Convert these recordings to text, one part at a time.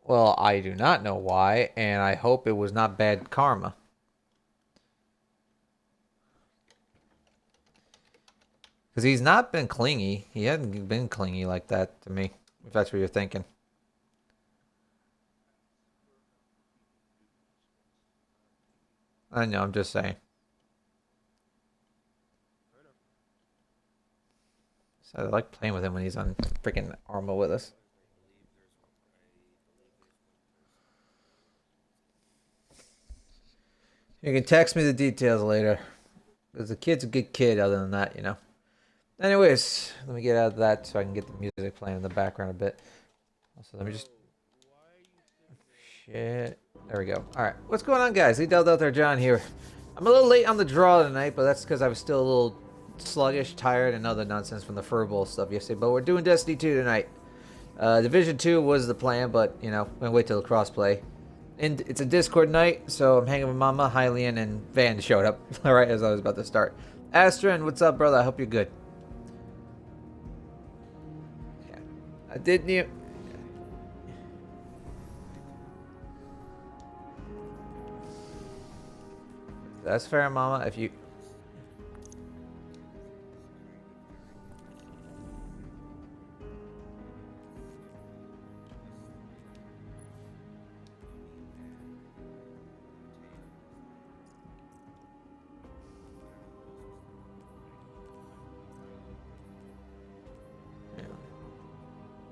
Well, I do not know why, and I hope it was not bad karma. Because he's not been clingy. He hasn't been clingy like that to me, if that's what you're thinking. I know, I'm just saying. So I like playing with him when he's on freaking Arma with us. You can text me the details later. Because the kid's a good kid, other than that, you know. Anyways, let me get out of that so I can get the music playing in the background a bit. So let me just. Shit. There we go. Alright, what's going on, guys? Lee Dell out there, John here. I'm a little late on the draw tonight, but that's because I was still a little sluggish, tired, and other nonsense from the Furbowl stuff yesterday. But we're doing Destiny 2 tonight. Division 2 was the plan, but, you know, I'm going to wait till the crossplay. And it's a Discord night, so I'm hanging with Mama, Hylian, and Van showed up right as I was about to start. Astron, what's up, brother? I hope you're good. Yeah. I didn't you. That's fair, Mama. If you.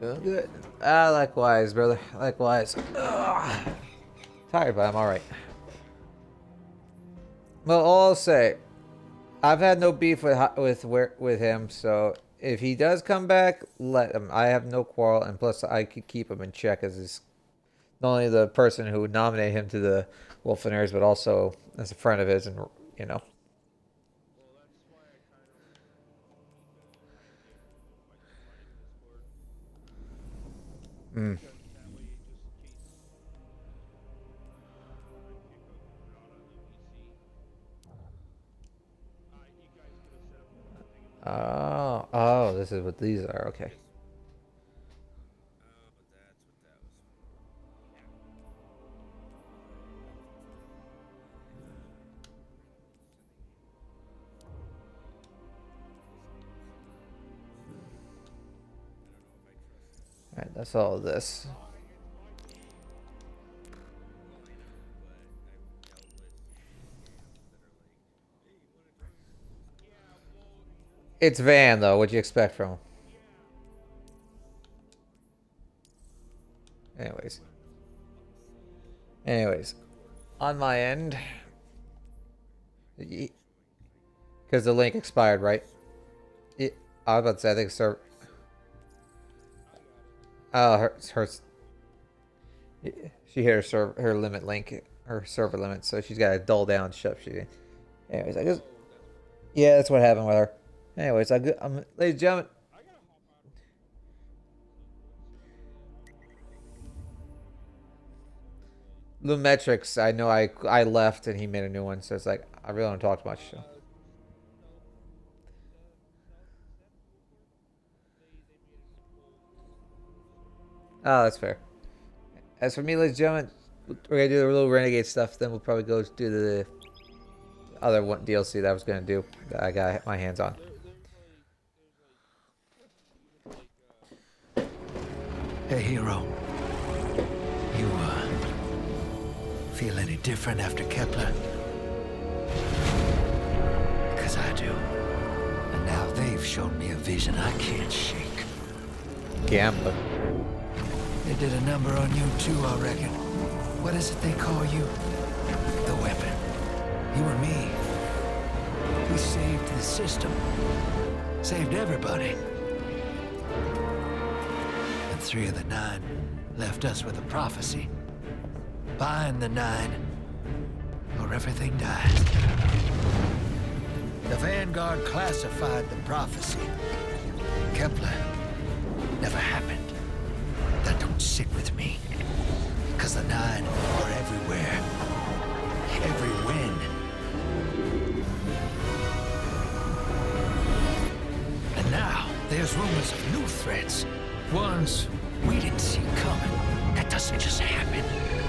Doing good. Ah, likewise, brother. Likewise. Ugh. Tired, but I'm alright. Well, all I'll say, I've had no beef with him, so if he does come back, let him. I have no quarrel, and plus I could keep him in check as his, not only the person who nominated him to the Wolfeners, but also as a friend of his, and you know. Mm. Oh, this is what these are. Okay. All right, that's all of this. It's Van, though. What'd you expect from him? Anyways. Anyways. On my end. Because the link expired, right? I was about to say, I think server. Oh, she hit her limit link, her server limit, so she's got to dull down stuff. Anyways, I just. Yeah, that's what happened with her. Anyways, ladies and gentlemen. Lumetrics, I know I left and he made a new one, so it's like I really don't talk much. So. Oh, that's fair. As for me, ladies and gentlemen, we're gonna do the little Renegade stuff. Then we'll probably go do the other one DLC that I was gonna do that I got my hands on. Hey, hero. You feel any different after Kepler? Because I do. And now they've shown me a vision I can't shake. Gambler. They did a number on you too, I reckon. What is it they call you? The weapon. You and me. We saved the system. Saved everybody. And 3 of the 9 left us with a prophecy. Bind the 9, or everything dies. The Vanguard classified the prophecy. Kepler never happened. That don't sit with me. Cause the 9 are everywhere. Every win. And now, there's rumors of new threats. Ones we didn't see coming. That doesn't doesn't just happen.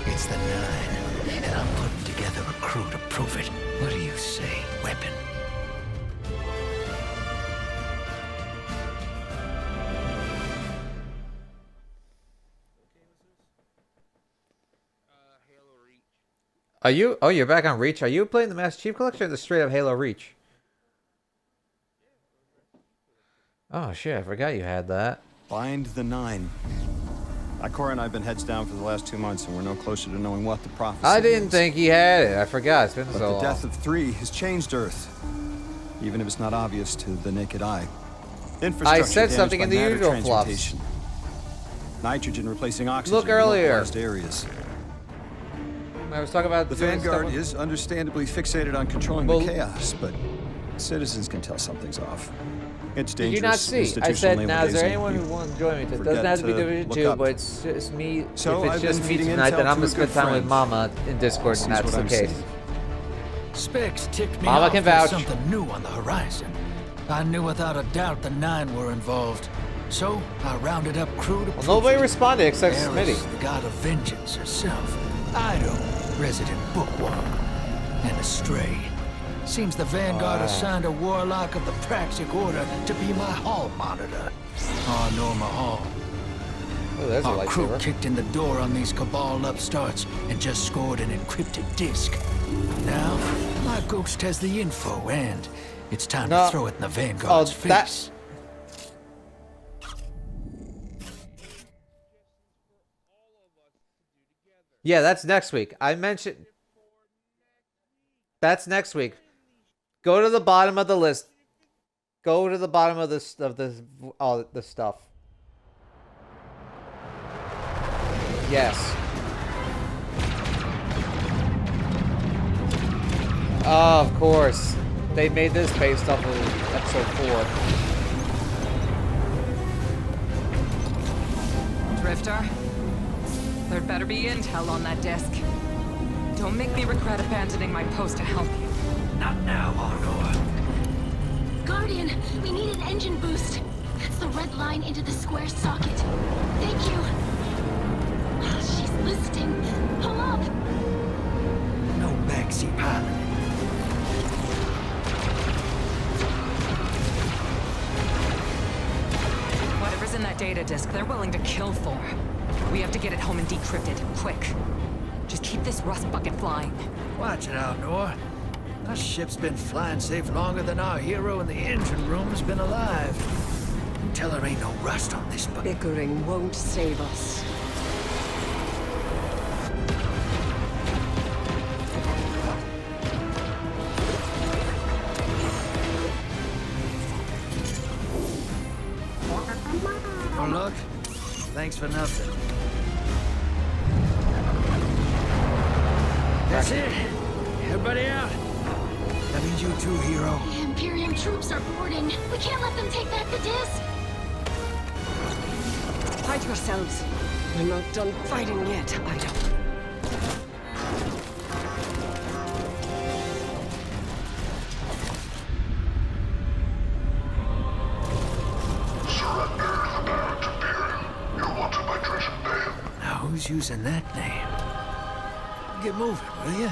It's the Nine, and I'm putting together a crew to prove it. What do you say, Weapon? Are you? Oh, you're back on Reach. Are you playing the Master Chief Collection or the straight up Halo Reach? Oh shit! I forgot you had that. Find the Nine. Ikora and I have been heads down for the last 2 months, and we're no closer to knowing what the prophecy I didn't is. think he had it. I forgot. It's been But so the long. death of 3 has changed Earth, even if it's not obvious to the naked eye. Infrastructure said damaged something by in the matter usual fluffs. transmutation. Nitrogen replacing oxygen Look in earlier. localized areas. I was talking about The doing Vanguard stuff with- is understandably fixated on controlling Well- the chaos, but citizens can tell something's off. It's Did dangerous. you not see? I institutional said, now is there navel-gazing. anyone who You wants to join me? It forget doesn't have to be to Division look 2, up. but it's just me. So if it's I've just been me feeding tonight, intel then I'm to going a to spend good time with friend. Mama in Discord, Sees and that's what the I'm case. seeing. Specs ticked me Mama off can there's vouch. something new on the horizon. I knew without a doubt the Nine were involved. So I rounded up crew to Well, prove nobody it. responded except Eris, Smitty. the god of vengeance herself. Ido, resident bookworm. And Astray. Seems the Vanguard assigned a warlock of the Praxic Order to be my hall monitor. Norma Hall. Oh, there's a Our crew lightsaber. kicked in the door on these Cabal upstarts and just scored an encrypted disk. Now, my ghost has the info, and it's time No. to throw it in the Vanguard's that- face. Yeah, that's next week. I mentioned... That's next week. Go to the bottom of the list. Go to the bottom of this all the stuff. Yes. Oh, of course. They made this based off of episode 4. Drifter, there'd better be intel on that disk. Don't make me regret abandoning my post to help you. Not now, Arnor. Guardian, we need an engine boost. That's the red line into the square socket. Thank you. She's listening. Pull up. No backseat pilot. Whatever's in that data disk, they're willing to kill for. We have to get it home and decrypt it, quick. Just keep this rust bucket flying. Watch it, Arnor. Our ship's been flying safe longer than our hero in the engine room's been alive. Tell her ain't no rust on this bucket. Bickering won't save us. Oh, look. Thanks for nothing. That's it. Everybody out. That means you too, hero. The Imperium troops are boarding. We can't let them take back the disc. Hide yourselves. We're not done fighting yet, Ido. Now who's using that name? Get moving, will you?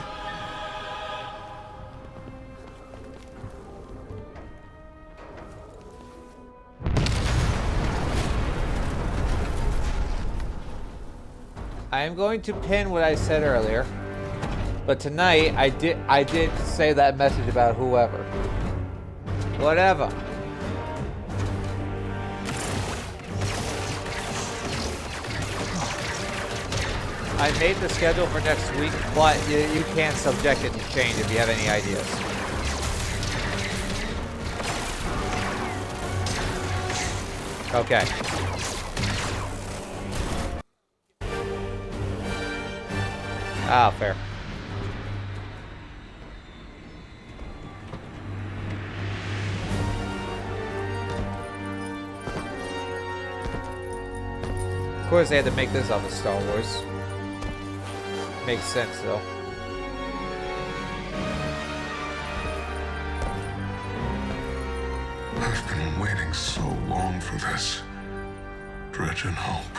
I am going to pin what I said earlier, but tonight I did say that message about whoever, whatever. I made the schedule for next week, but you can't subject it to change if you have any ideas. Okay. Ah, fair. Of course, they had to make this off of Star Wars. Makes sense, though. I've been waiting so long for this. Dredge and hope.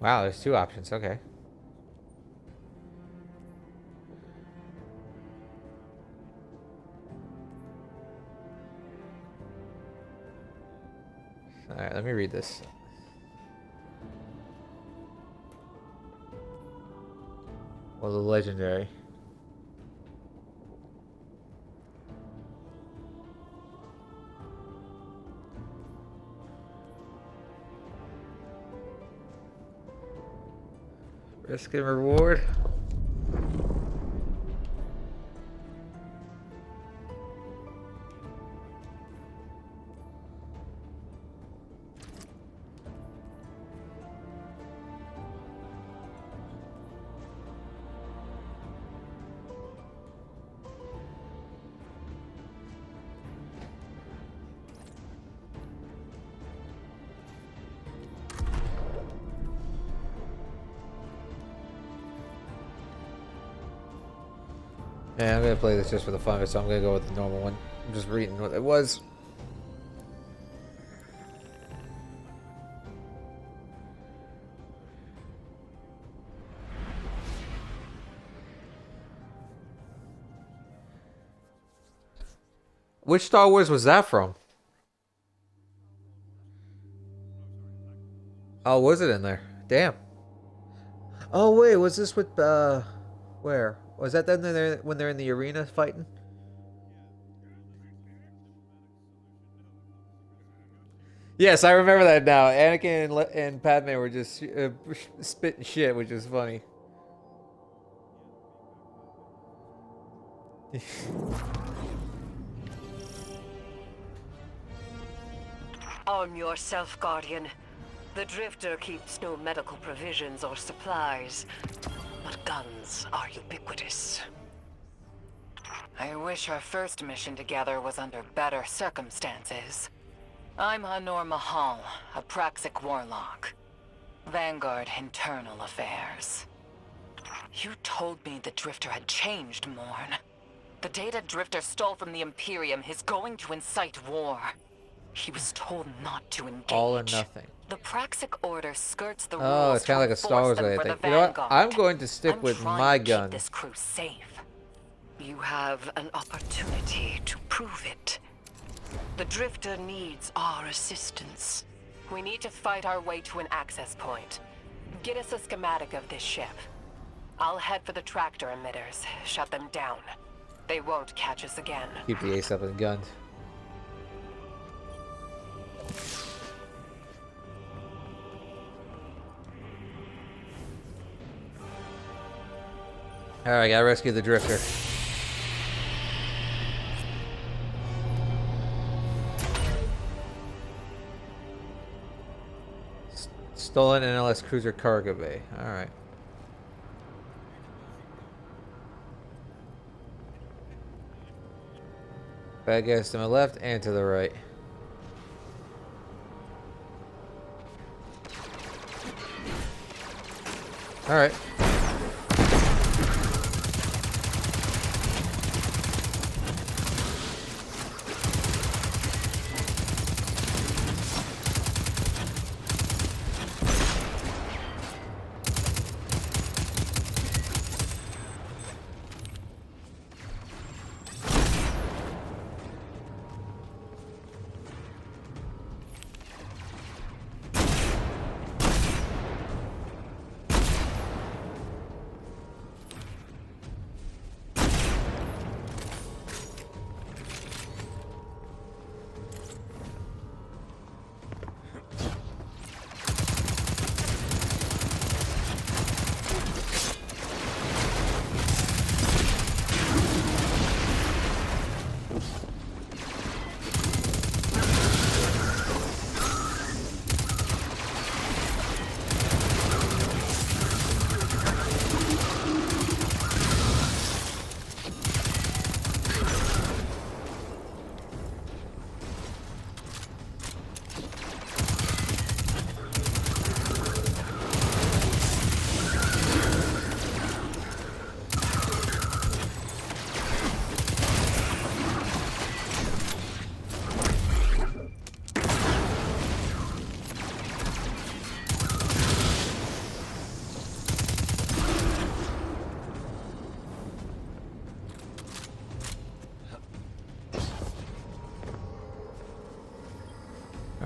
Wow, there's two options. Okay. Alright, let me read this. Well, the legendary. Risk and reward. Yeah, I'm gonna play this just for the fun of it, so I'm gonna go with the normal one. I'm just reading what it was. Which Star Wars was that from? Oh, was it in there? Damn. Oh wait, was this with where? Was that then when they're in the arena fighting? Yes, I remember that now. Anakin and Padme were just spitting shit, which is funny. Arm yourself, Guardian. The Drifter keeps no medical provisions or supplies, but guns are ubiquitous. I wish our first mission together was under better circumstances. I'm Hanor Mahal, a Praxic warlock. Vanguard Internal Affairs. You told me the Drifter had changed, Morn. The data Drifter stole from the Imperium is going to incite war. He was told not to engage. All or nothing. The Praxic Order skirts the Oh, rules it's kind of like a to Star Wars enforce way, them I for think. the You know what? Vanguard. I'm going to stick I'm with trying my to gun. keep this crew safe. You have an opportunity to prove it. The Drifter needs our assistance. We need to fight our way to an access point. Get us a schematic of this ship. I'll head for the tractor emitters, shut them down. They won't catch us again. Keep the ace up in guns. Alright, gotta rescue the Drifter. Stolen NLS cruiser cargo bay. Alright. Bad guys to my left and to the right. Alright.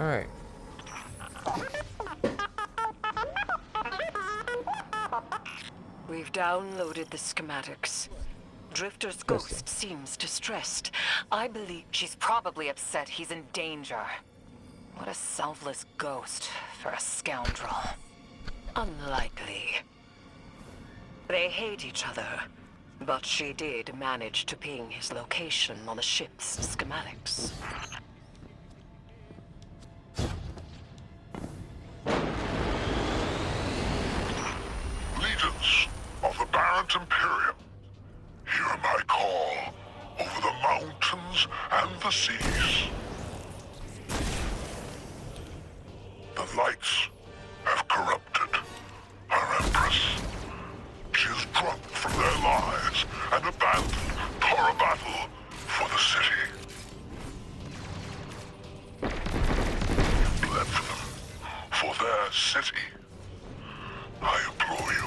Alright. We've downloaded the schematics. Drifter's ghost seems distressed. I believe She's probably upset he's in danger. What a selfless ghost for a scoundrel. unlikely. They hate each other, but she did manage to ping his location on the ship's schematics. Legions of the Barrent Imperium, hear my call over the mountains and the seas. The lights have corrupted our Empress. She is drunk from their lives and abandoned for a battle for the city. You've left them for their city. I implore you,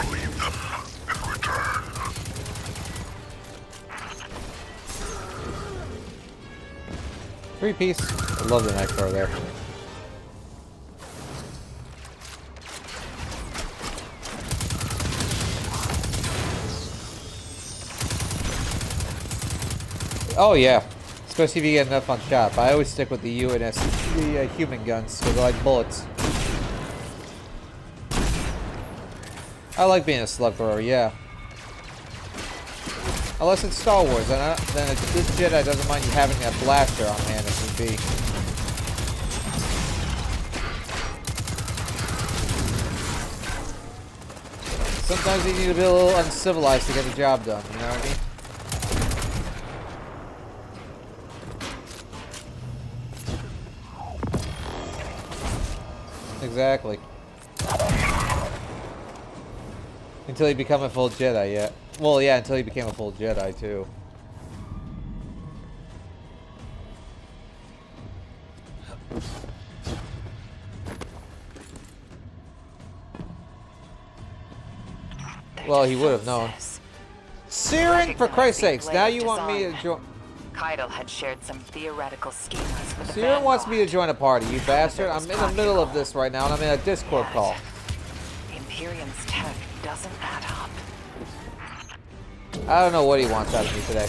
bleed them in return. Three-piece. I love the Nightcrawler there. Oh yeah, especially if you get enough on shot. But I always stick with the UNS, the human guns, because I like bullets. I like being a slug thrower, yeah. Unless it's Star Wars, then this Jedi doesn't mind you having a blaster on hand if need be. Sometimes you need to be a little uncivilized to get the job done, you know what I mean? Exactly. Until you become a full Jedi, yeah. Well, yeah, until you became a full Jedi, too. Well, he would have known. Searing, for Christ's sakes, now you want me to join... Keitel had shared some theoretical schemas with the Searing wants me to Vanguard. join a party, you bastard. I'm in the middle of this right now, and I'm in a Discord call. Imperium's tech doesn't add up. I don't know what he wants out of me today.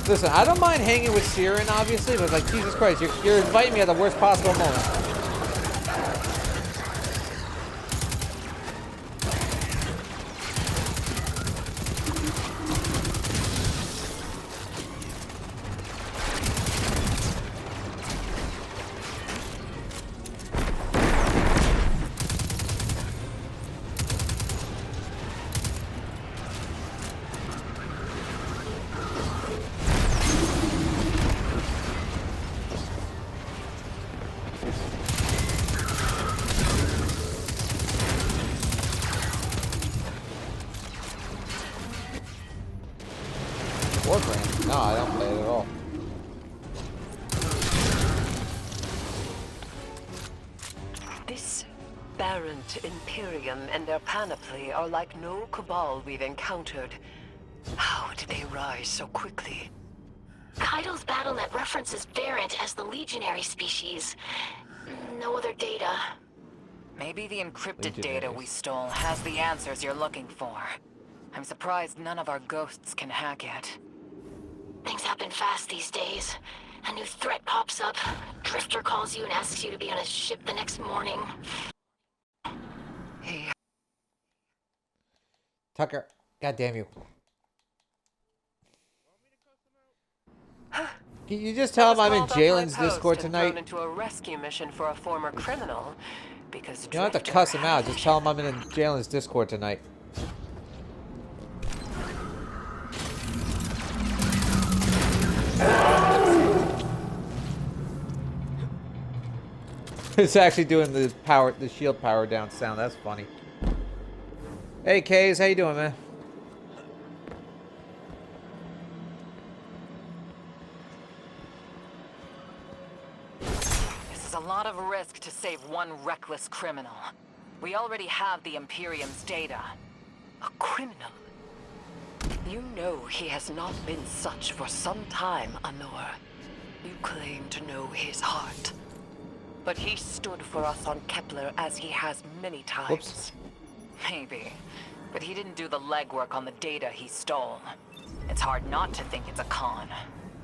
Listen, I don't mind hanging with Siren, obviously, but like, Jesus Christ, you're inviting me at the worst possible moment. Warframe? No, I don't play it at all. This Barrent Imperium and their panoply are like no Cabal we've encountered. How did they rise so quickly? Keitel's BattleNet references Barrent as the legionary species. No other data. Maybe the encrypted data we stole has the answers you're looking for. I'm surprised none of our ghosts can hack it. Things happen fast these days. A new threat pops up. Drifter calls you and asks you to be on his ship the next morning. Hey, Tucker, goddamn you. Can you just tell him I'm in Jalen's Discord tonight? Into a rescue mission for a former criminal because You don't have to cuss him out, just tell him I'm in Jalen's Discord tonight. It's actually doing the shield power down sound. That's funny. Hey, Kays, how you doing, man? this is a lot of risk to save one reckless criminal. We already have the Imperium's data. A criminal? You know he has not been such for some time, Anor. You claim to know his heart. But he stood for us on Kepler as he has many times. Whoops. Maybe. But he didn't do the legwork on the data he stole. It's hard not to think it's a con.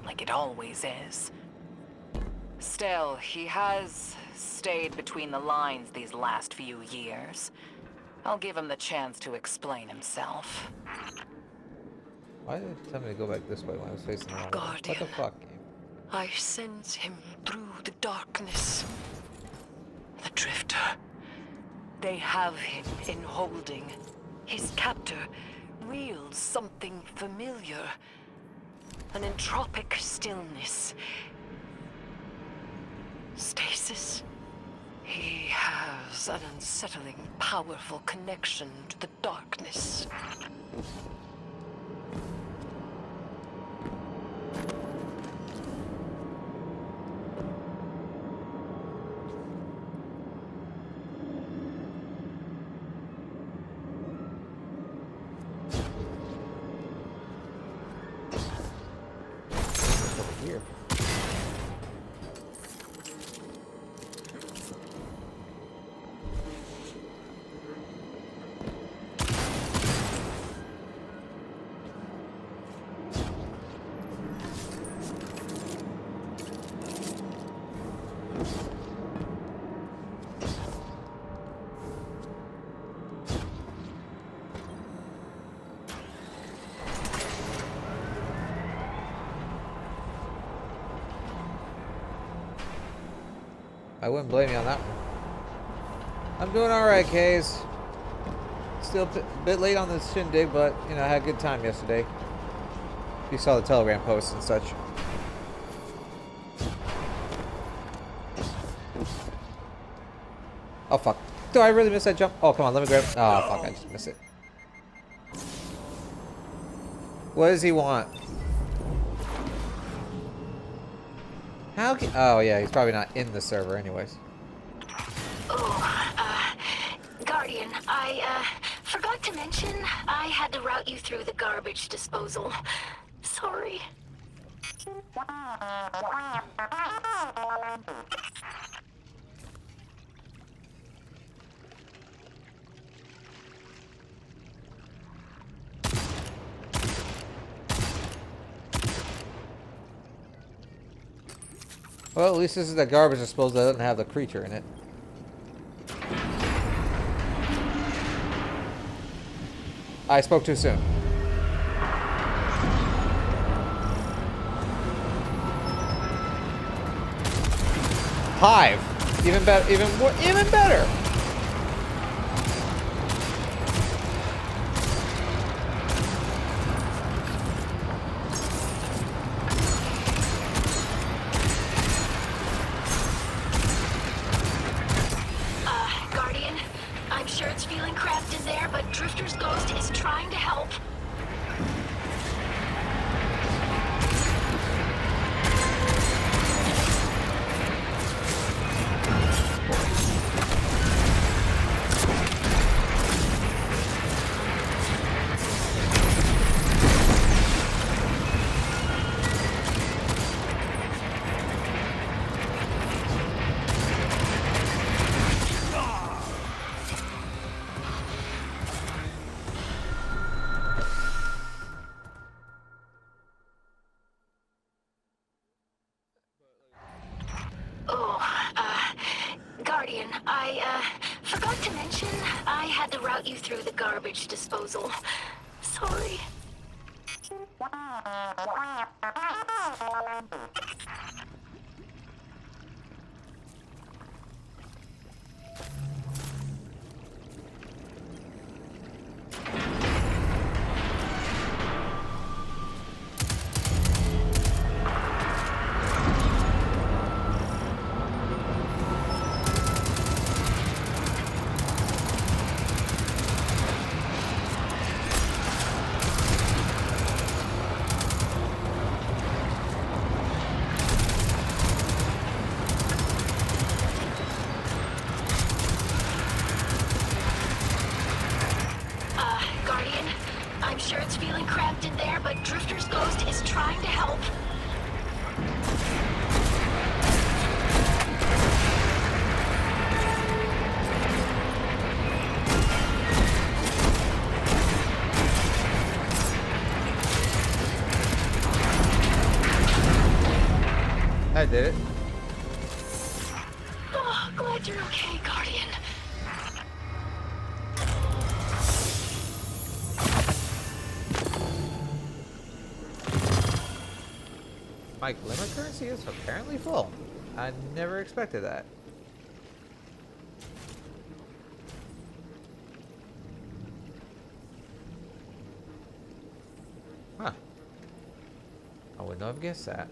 Like it always is. Still, he has stayed between the lines these last few years. I'll give him the chance to explain himself. Why did it tell me to go back this way when I was facing the wrong way? What the Guardian. fuck, game? I sense him through the darkness. The Drifter. They have him in holding. His captor wields something familiar. An entropic stillness. Stasis. He has an unsettling, powerful connection to the darkness. What's over here? I wouldn't blame you on that one. I'm doing alright, Kays. Still a bit late on the shindig, but, you know, I had a good time yesterday. You saw the Telegram posts and such. Oh, fuck. Do I really miss that jump? Oh, come on, let me grab it. Oh, fuck, I just missed it. What does he want? How can... Oh, yeah, he's probably not in the server anyways. Oh, Guardian, I forgot to mention I had to route you through the garbage disposal. Sorry. Well, at least this is the garbage disposal that doesn't have the creature in it. I spoke too soon. Hive. Even better. Even better. Guardian, I'm sure it's feeling cramped in there, but Drifter's ghost is trying to help. Guardian, I forgot to mention I had to route you through the garbage disposal. Sorry. trying to help. I did it. Oh, glad you're okay, Guardian. My glimmer currency is apparently full. I never expected that. Huh. I would not have guessed that.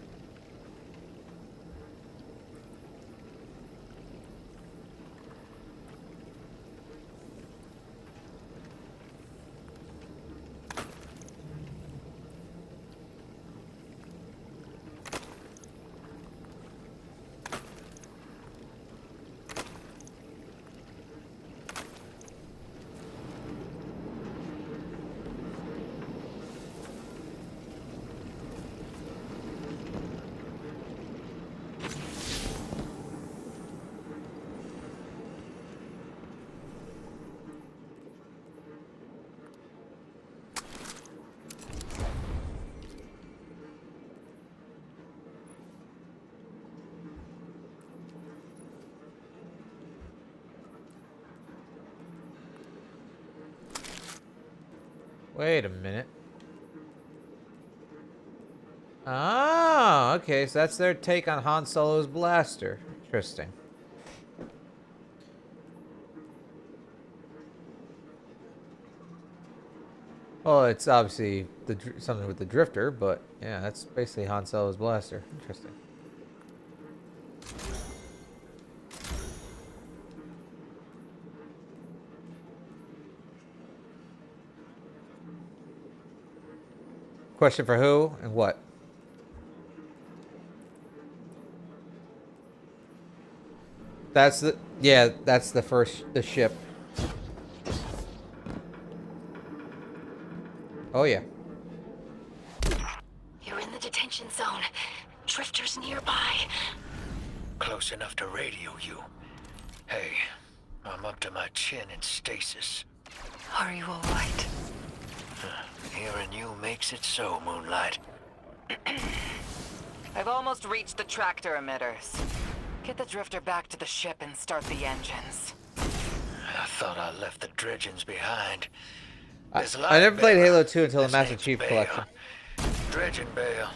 Wait a minute. Ah, okay, so that's their take on Han Solo's blaster. Interesting. Well, it's obviously something with the drifter, but yeah, that's basically Han Solo's blaster. Interesting. Question for who and what? That's the that's the ship. Oh yeah. You're in the detention zone. Drifters nearby. Close enough to radio you. Hey, I'm up to my chin in stasis. Are you alright? Hearing you makes it so, Moonlight. I've almost reached the tractor emitters. Get the drifter back to the ship and start the engines. I thought I left the dredgings behind. I never played Halo 2 until the Master Chief Collection. Dredging Bale.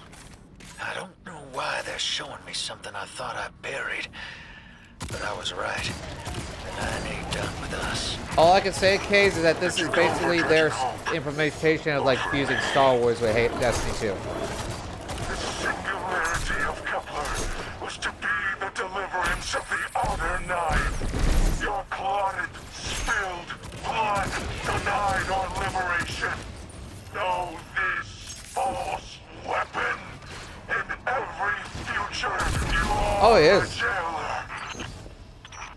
I don't know why they're showing me something I thought I buried. But I was right. The Nine ain't done with us. All I can say, Case, is that this is basically their implementation of like fusing Star Wars with Destiny 2. The singularity of Kepler was to be the deliverance of the other nine. Your clotted, spilled blood denied our liberation. Know this false weapon. In every future, you are Oh, it is. the jailer.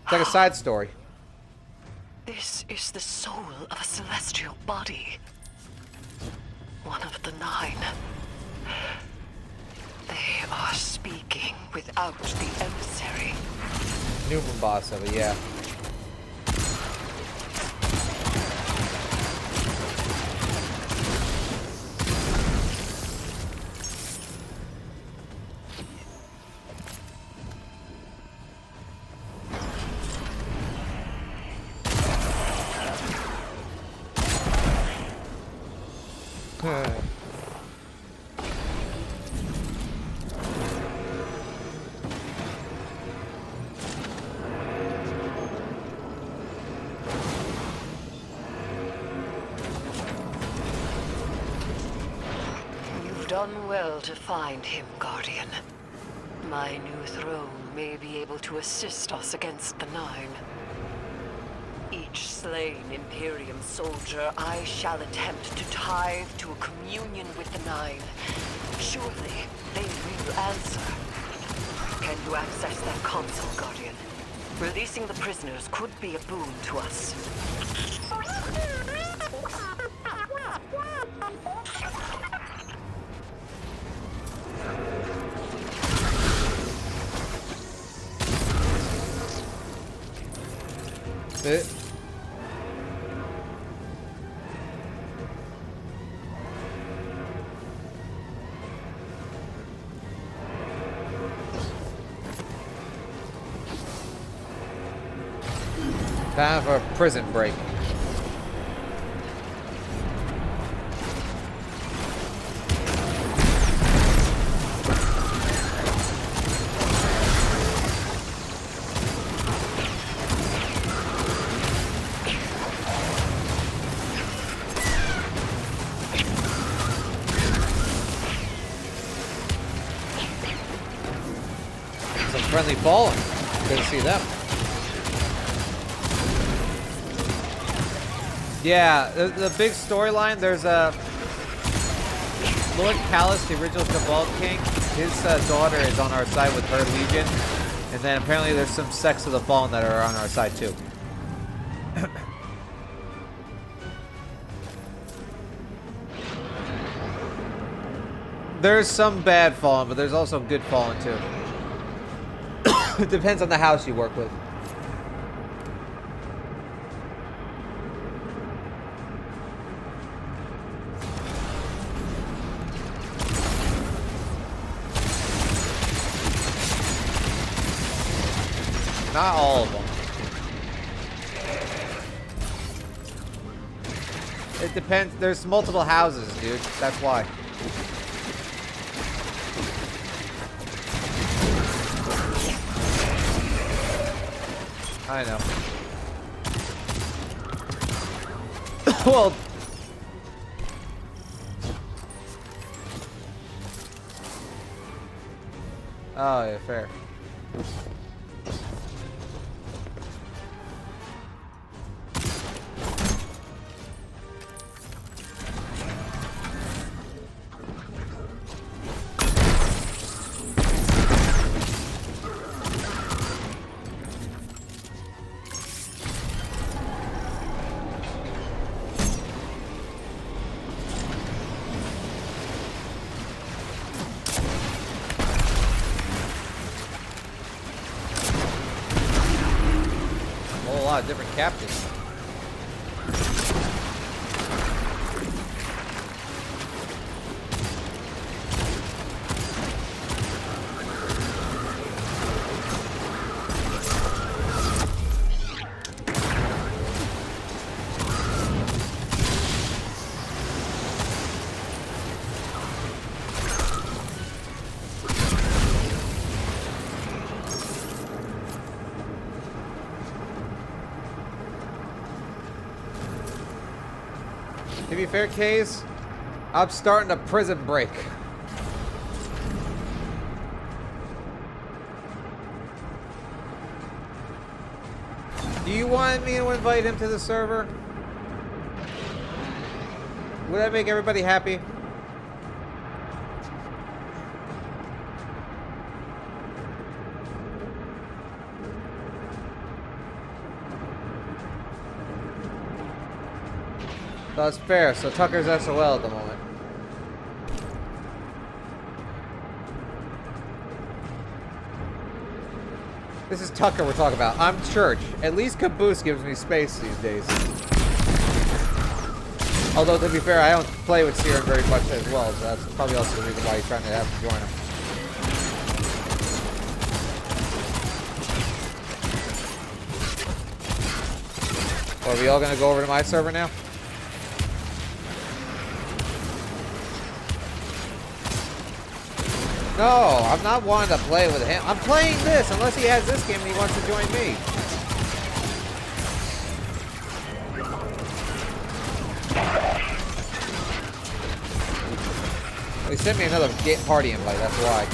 It's like a side story. This is the soul of a celestial body. One of the nine. They are speaking without the emissary. Newman boss of it, yeah. You've done well to find him, Guardian. My new throne may be able to assist us against the Nine. Each slain Imperium soldier I shall attempt to tithe to a communion with the Nine. Surely they will answer. Can you access that console, Guardian? Releasing the prisoners could be a boon to us. Eh. Time for a prison break. Some friendly fallen. Good to see them. Yeah, the big storyline, there's a Lord Callus, the original Cabal King. His daughter is on our side with her legion. And then apparently there's some sects of the Fallen that are on our side too. There's some bad Fallen, but there's also good Fallen too. It depends on the house you work with. Not all of them. It depends. There's multiple houses, dude. That's why. I know. Well. Oh, yeah, fair. Different captains. To be fair, Kays, I'm starting a prison break. Do you want me to invite him to the server? Would that make everybody happy? That's fair. So Tucker's SOL at the moment. This is Tucker we're talking about. I'm Church. At least Caboose gives me space these days. Although, to be fair, I don't play with Siren very much as well, so that's probably also the reason why he's trying to have to join him. Well, are we all going to go over to my server now? No, I'm not wanting to play with him. I'm playing this, unless he has this game and he wants to join me. He sent me another party invite, that's why.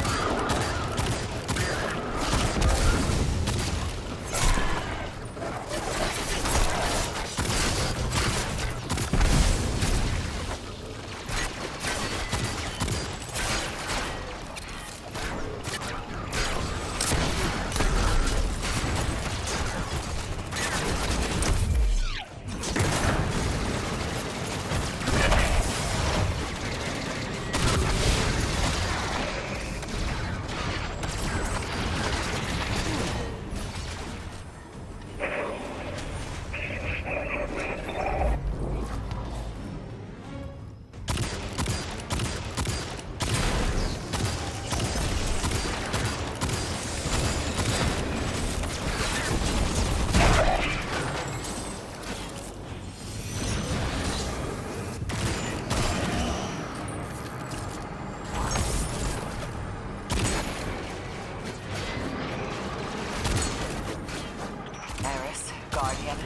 Eris, Guardian,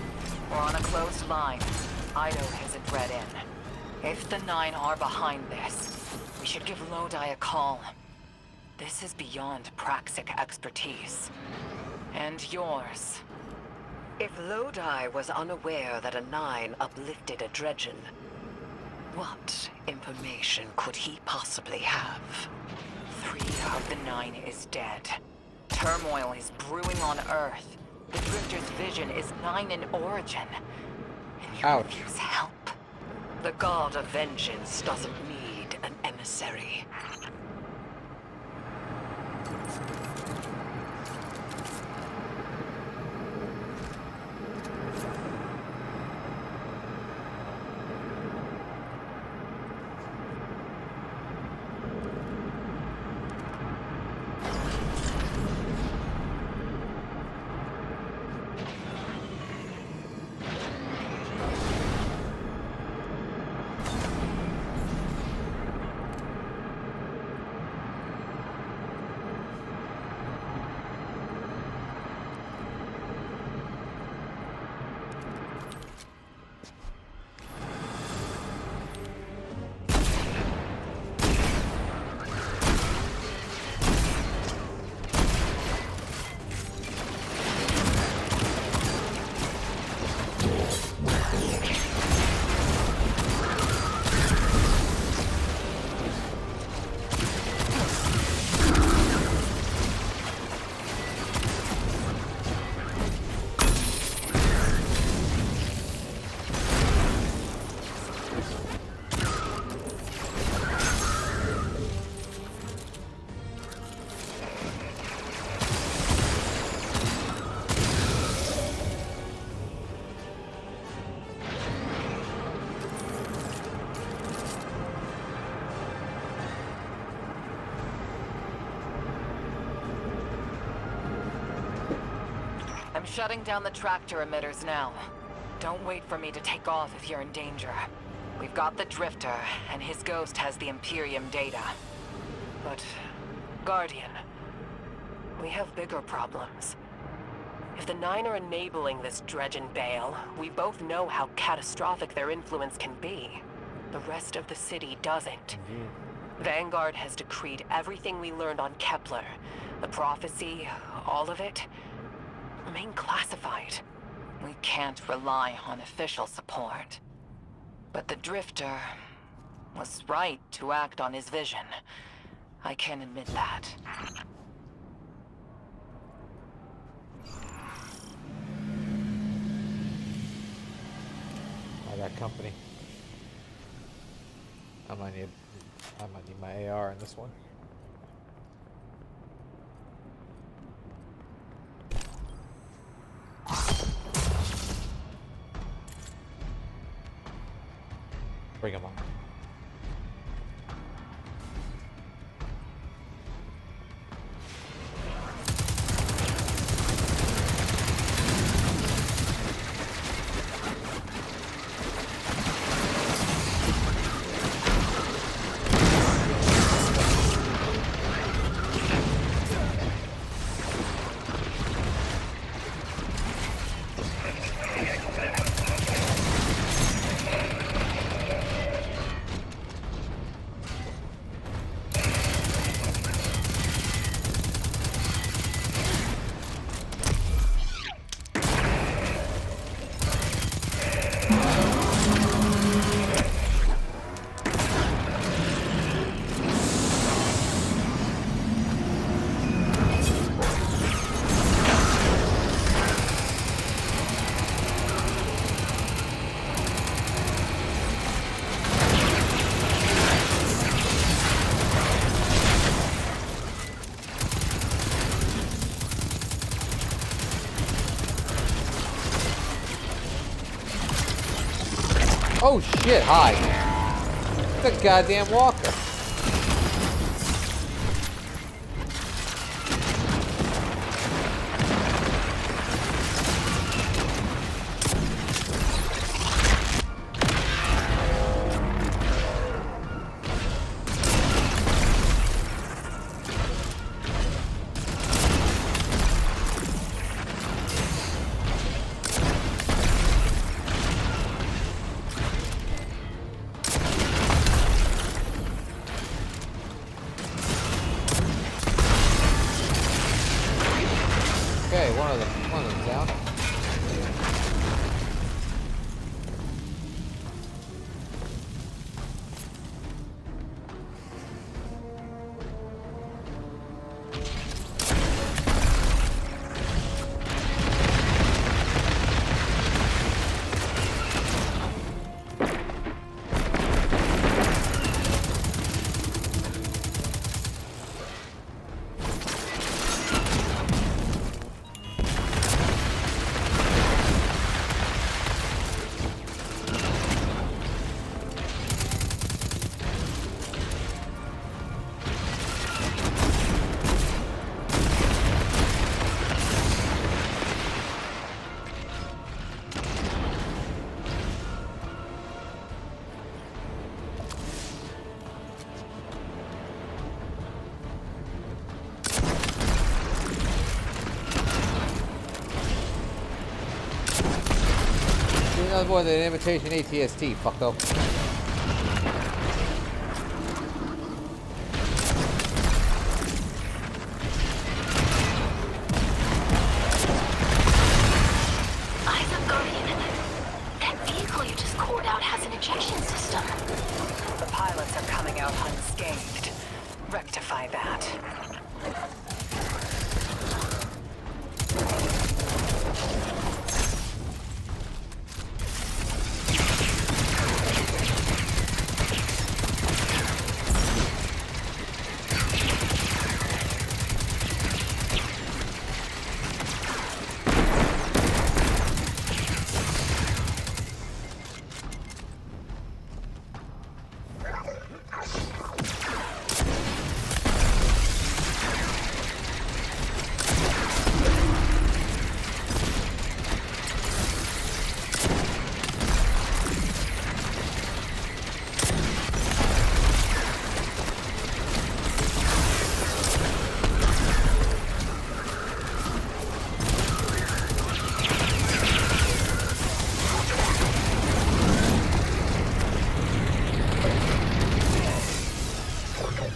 we're on a closed line. Ido isn't read in. If the Nine are behind this, we should give Lodi a call. This is beyond Praxic expertise. And yours. If Lodi was unaware that a Nine uplifted a Dredgen, what information could he possibly have? 3 of the 9 is dead. Turmoil is brewing on Earth. The Drifter's vision is 9 in origin. And you Ouch. refuse help. The God of Vengeance doesn't need an emissary. I'm shutting down the tractor emitters now. Don't wait for me to take off if you're in danger. We've got the Drifter, and his ghost has the Imperium data. But, Guardian, we have bigger problems. If the Nine are enabling this Dredgen Bale, we both know how catastrophic their influence can be. The rest of the city doesn't. Vanguard has decreed everything we learned on Kepler, the prophecy, all of it, remain classified. We can't rely on official support. But the Drifter was right to act on his vision. I can admit that. I got company. I might need my AR in this one. Bring him on. Oh shit, hi. The goddamn walker. nothing more than an imitation ATST, fucko. Eyes up, Guardian. That vehicle you just called out has an ejection system. The pilots are coming out unscathed. Rectify that.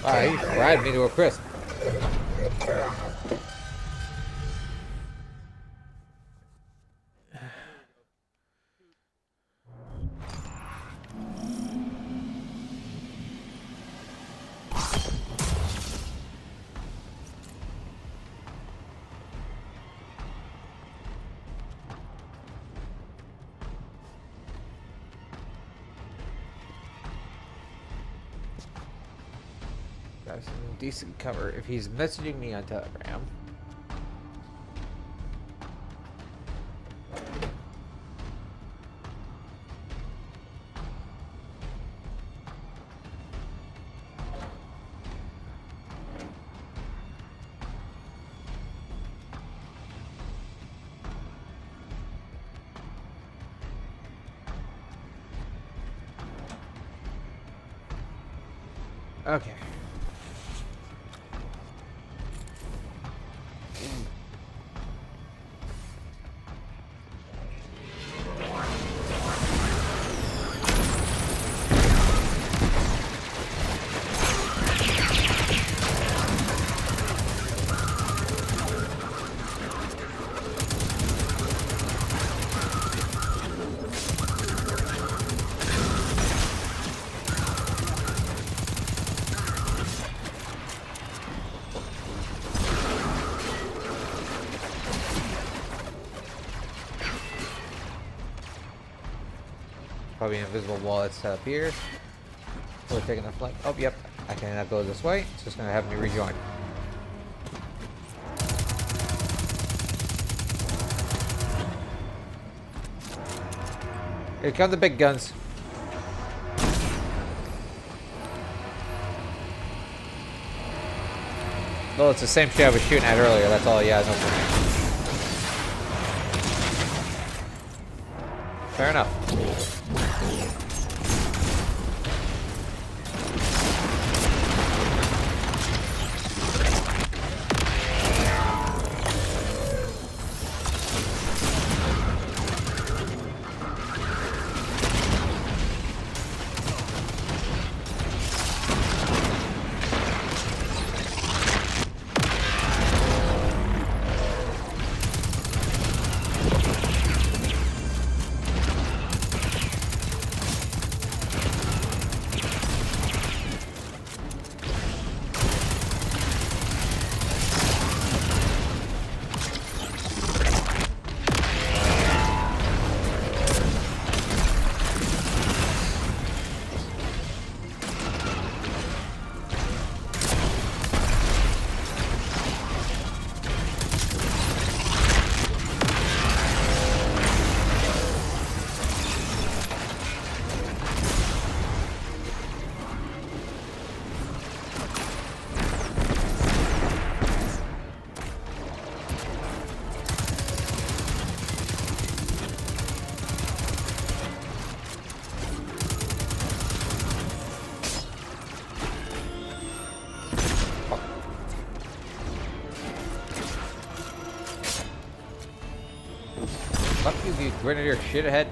Alright, he fried me to a crisp. Got some decent cover if he's messaging me on Telegram. Okay. Probably an invisible wall that's set up here. We're taking the flank. Oh, yep. I cannot go this way. It's just going to have me rejoin. Here come the big guns. Well, it's the same shit I was shooting at earlier. That's all. Yeah, no problem. Fair enough. Fuck you, you grenadier shithead.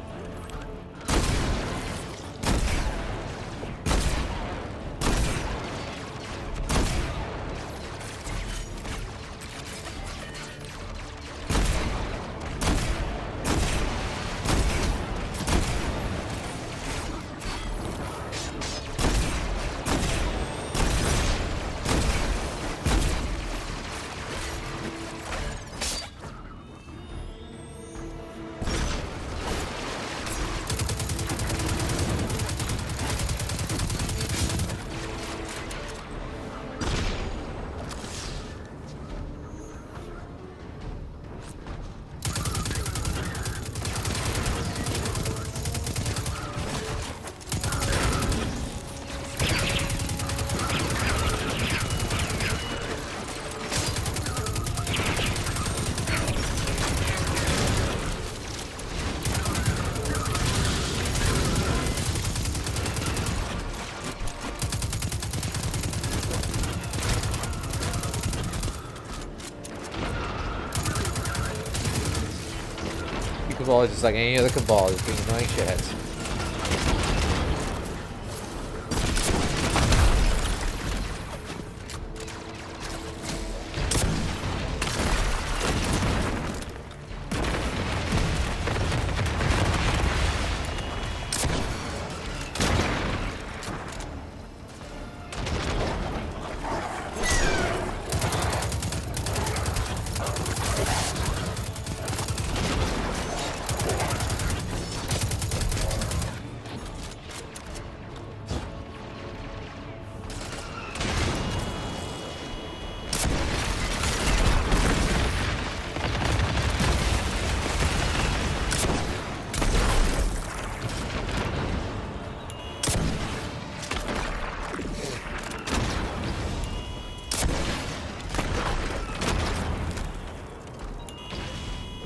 Furball is just like any other Cabal, just being annoying shitheads.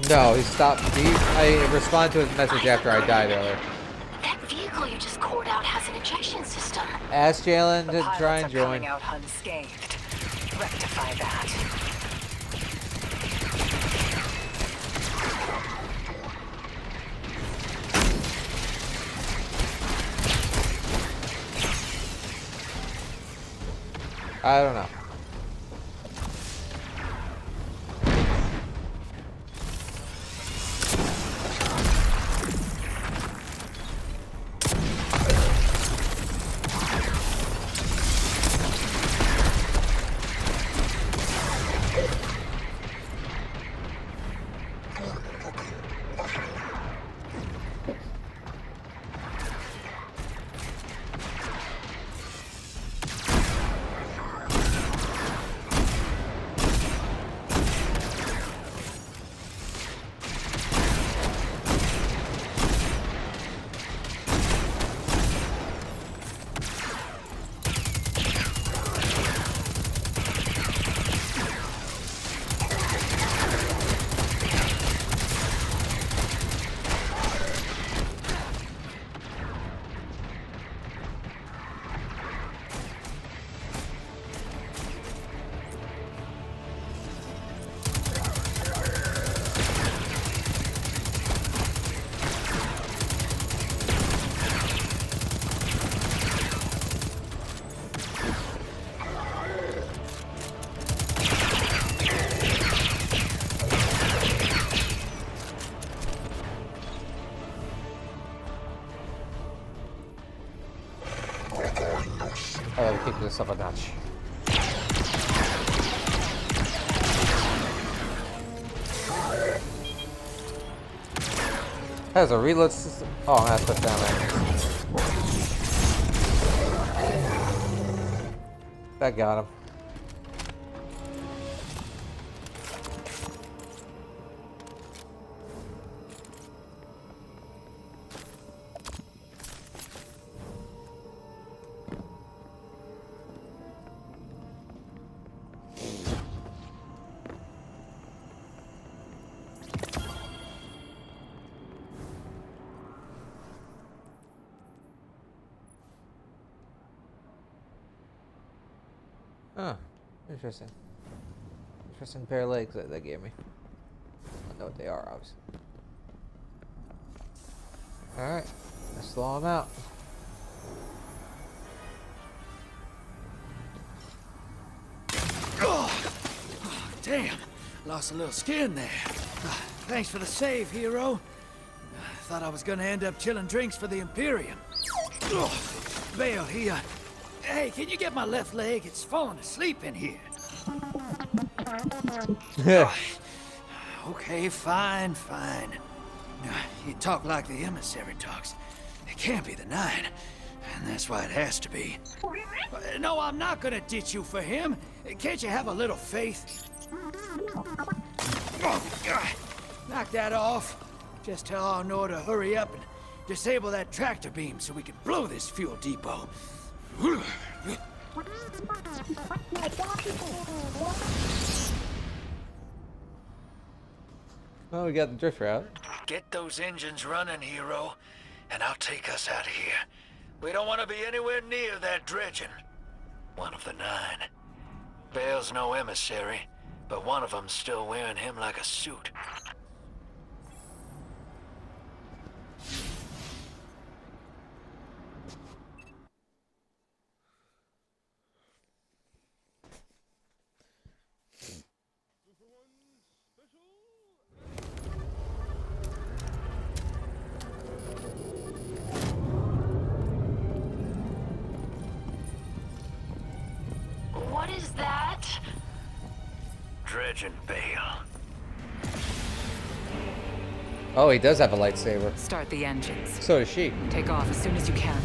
No, he stopped. I responded to his message after I died earlier. That vehicle you just cored out has an ejection system. Ask Jalen The to try pilots and are coming join. out unscathed. Rectify that. I don't know. Oh, we kicked this up a notch. Has a reload system. Oh, I'm gonna put down there. That got him. Oh, interesting. Interesting pair of legs that they gave me. I don't know what they are, obviously. Alright, let's slow them out. Damn, lost a little skin there. Thanks for the save, hero. Thought I was gonna end up chilling drinks for the Imperium. Vale, hey, can you get my left leg? It's falling asleep in here. Okay, fine. You talk like the emissary talks. It can't be the 9, and that's why it has to be. No, I'm not gonna ditch you for him. Can't you have a little faith? Knock that off. Just tell Arnor to hurry up and disable that tractor beam so we can blow this fuel depot. Oh, we got the drift route. Get those engines running, hero, and I'll take us out of here. We don't want to be anywhere near that dredging. One of the 9. Vale's no emissary, but one of them's still wearing him like a suit. Dredgen Vale. Oh, he does have a lightsaber. Start the engines. So does she. Take off as soon as you can.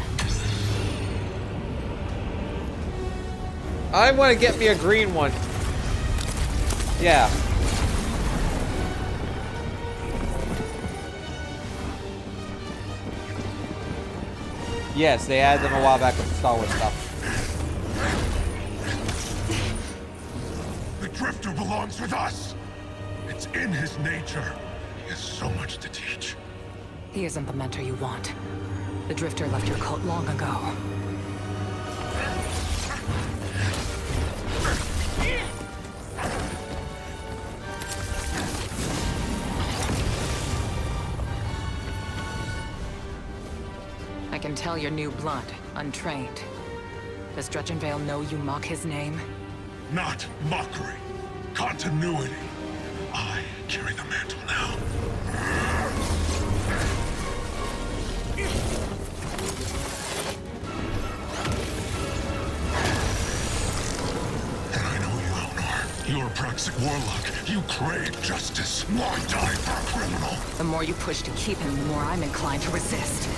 I want to get me a green one. Yeah. Yes, they added them a while back with the Star Wars stuff. The Drifter belongs with us. It's in his nature. He has so much to teach. He isn't the mentor you want. The Drifter left your cult long ago. I can tell you're new blood, untrained. Does Dredgen Vale know you mock his name? Not mockery. Continuity. I carry the mantle now. And I know you, Elnar. You're a Praxic warlock. You crave justice. Why die for a criminal? The more you push to keep him, the more I'm inclined to resist.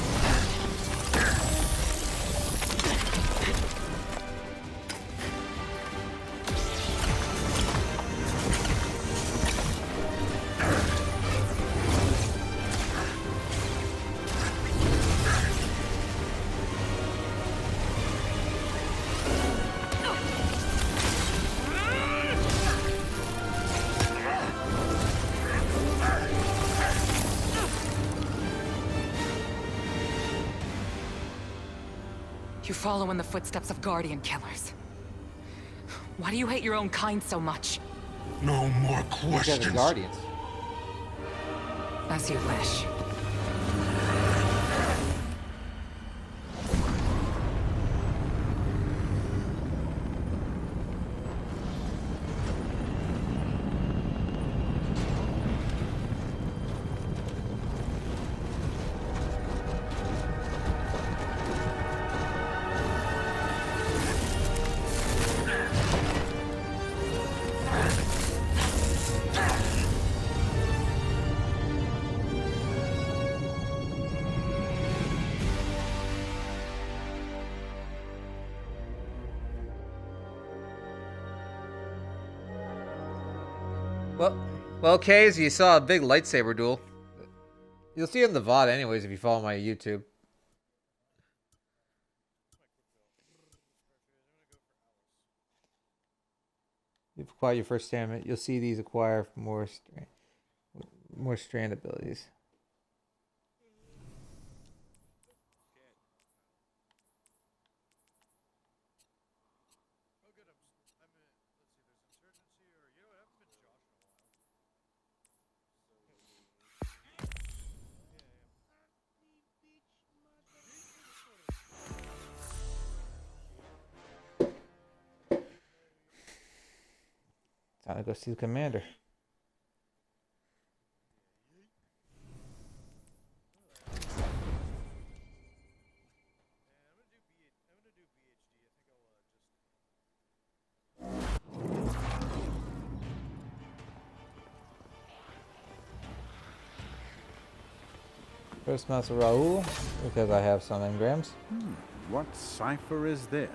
You follow in the footsteps of Guardian killers. Why do you hate your own kind so much? No more These guys are questions. Guardians. As you wish. Well, Kaze, you saw a big lightsaber duel. You'll see it in the VOD anyways if you follow my YouTube. You've acquired your first stamina. You'll see these acquire more strand abilities. Time to go see the commander. First Master Raoul, because I have some engrams. What cipher is this?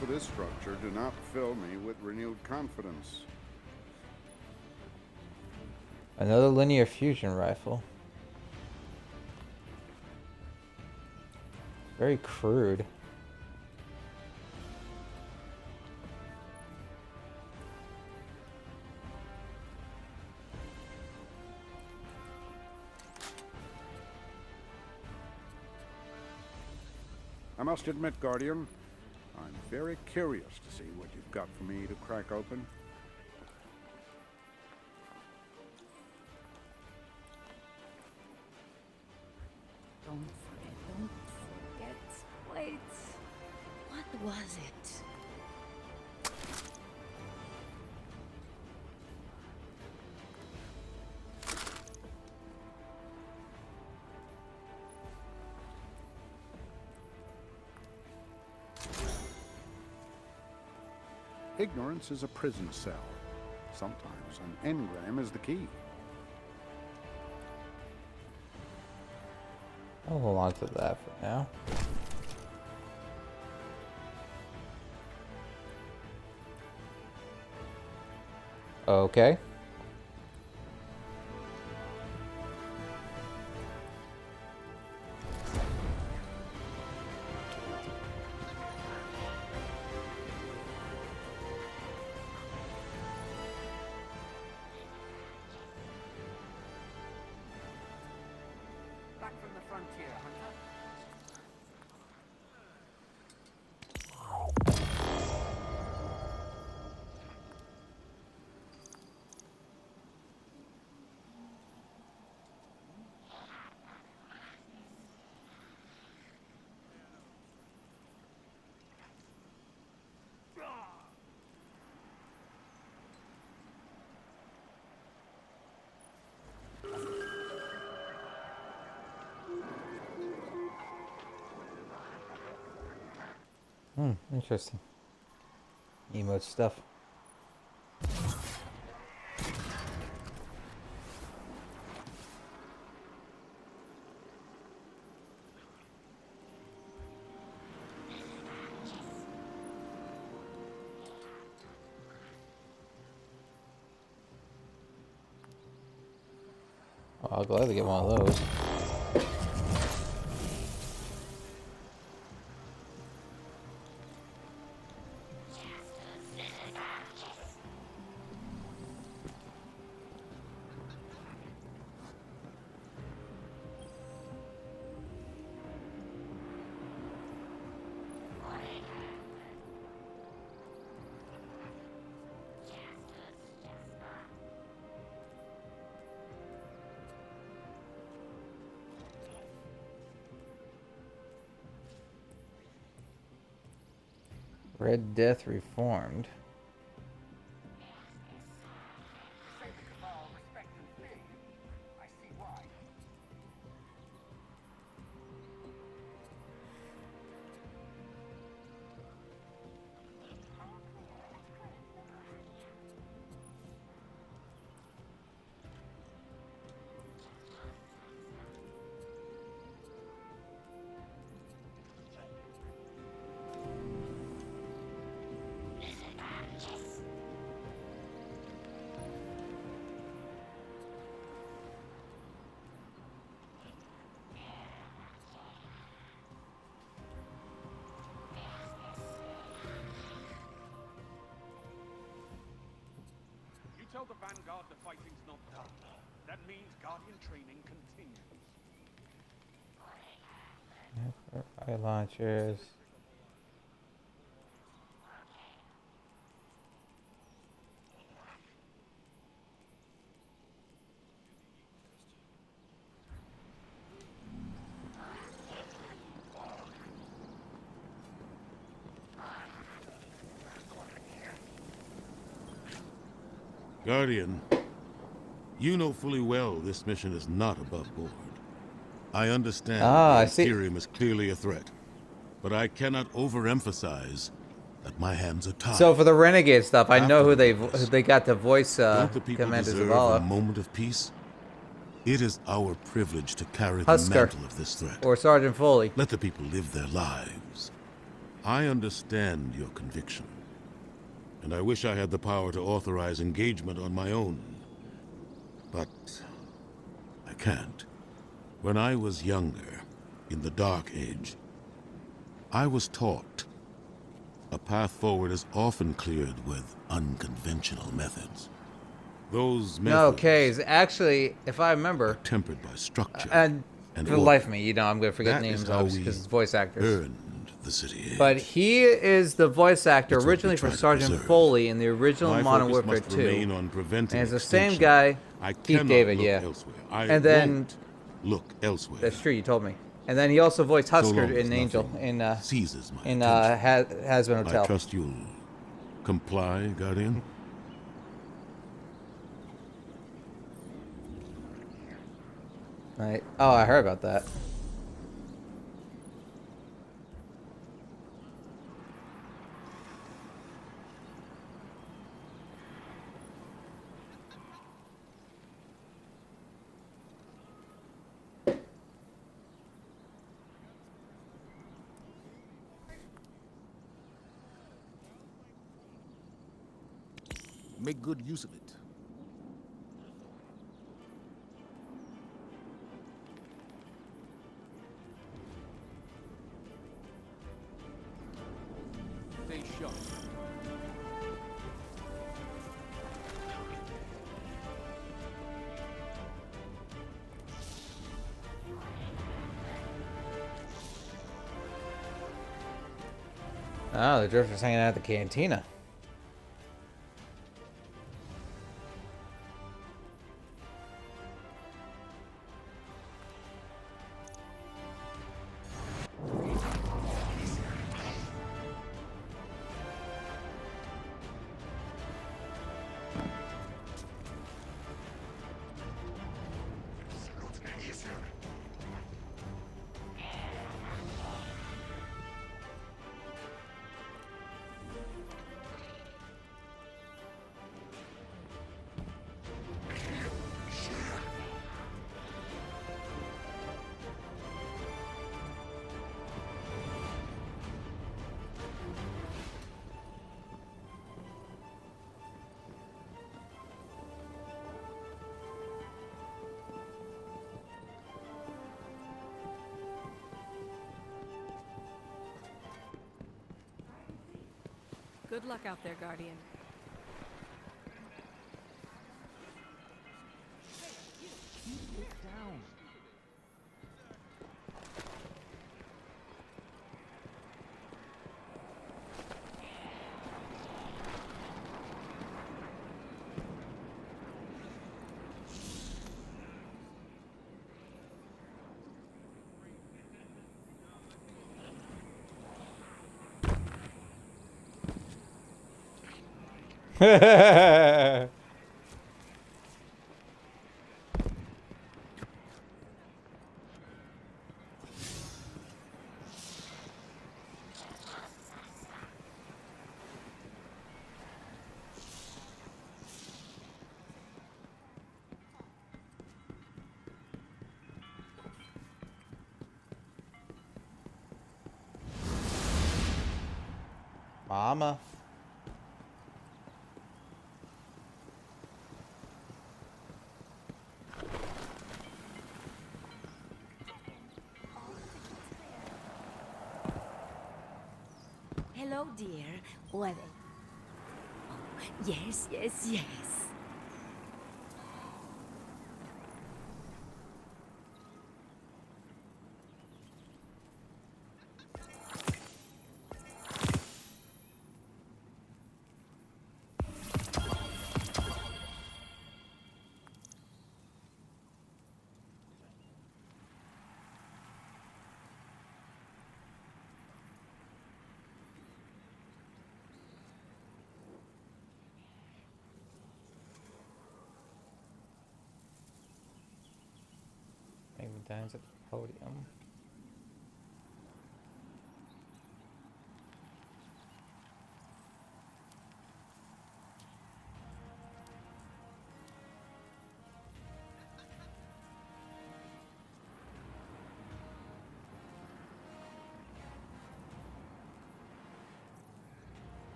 For this structure, do not fill me with renewed confidence. Another linear fusion rifle. Very crude. I must admit, Guardian, I'm very curious to see what you've got for me to crack open. Don't forget. Wait. What was it? Ignorance is a prison cell. Sometimes an engram is the key. I'll hold on to that for now. Okay. Back from the frontier, Hunter. Interesting. Emote stuff. Oh, I'll gladly get one of those. Red Death Reformed. Tell the Vanguard the fighting's not done. That means Guardian training continues. Eye launchers. Guardian, you know fully well this mission is not above board. I understand I the see. Imperium is clearly a threat, but I cannot overemphasize that my hands are tied. So for the Renagade stuff, I know who After they got to voice Don't the people Commander deserve a Zavala. moment of peace? It is our privilege to carry Husker. the mantle of this threat. Or Sergeant Foley. Let the people live their lives. I understand your conviction, and I wish I had the power to authorize engagement on my own. But I can't. When I was younger, in the Dark Age, I was taught a path forward is often cleared with unconventional methods. Those methods Okay, actually, if I remember, are tempered by structure and and for the order. life of me, I'm going to forget That is names, how obviously, we because it's voice actors. earned the city age. But he is the voice actor It's what we originally for try to Sergeant preserve. Foley in the original My Modern focus Warfare must 2. remain on preventing And it's the same extinction. guy, I Keith cannot David, look yeah. elsewhere. I And then- won't look elsewhere. That's true, you told me. And then he also voiced So Husker long as in Angel nothing in seizes my in attention. Hasbin I Hotel. trust you'll comply, Guardian. Right. Oh, I heard about that. make good use of it. Stay sharp. Oh, the Drifter's hanging out at the cantina. Good luck out there, Guardian. Mama. Hello, dear. What? Oh, yes, yes, yes. Maybe dance at the podium.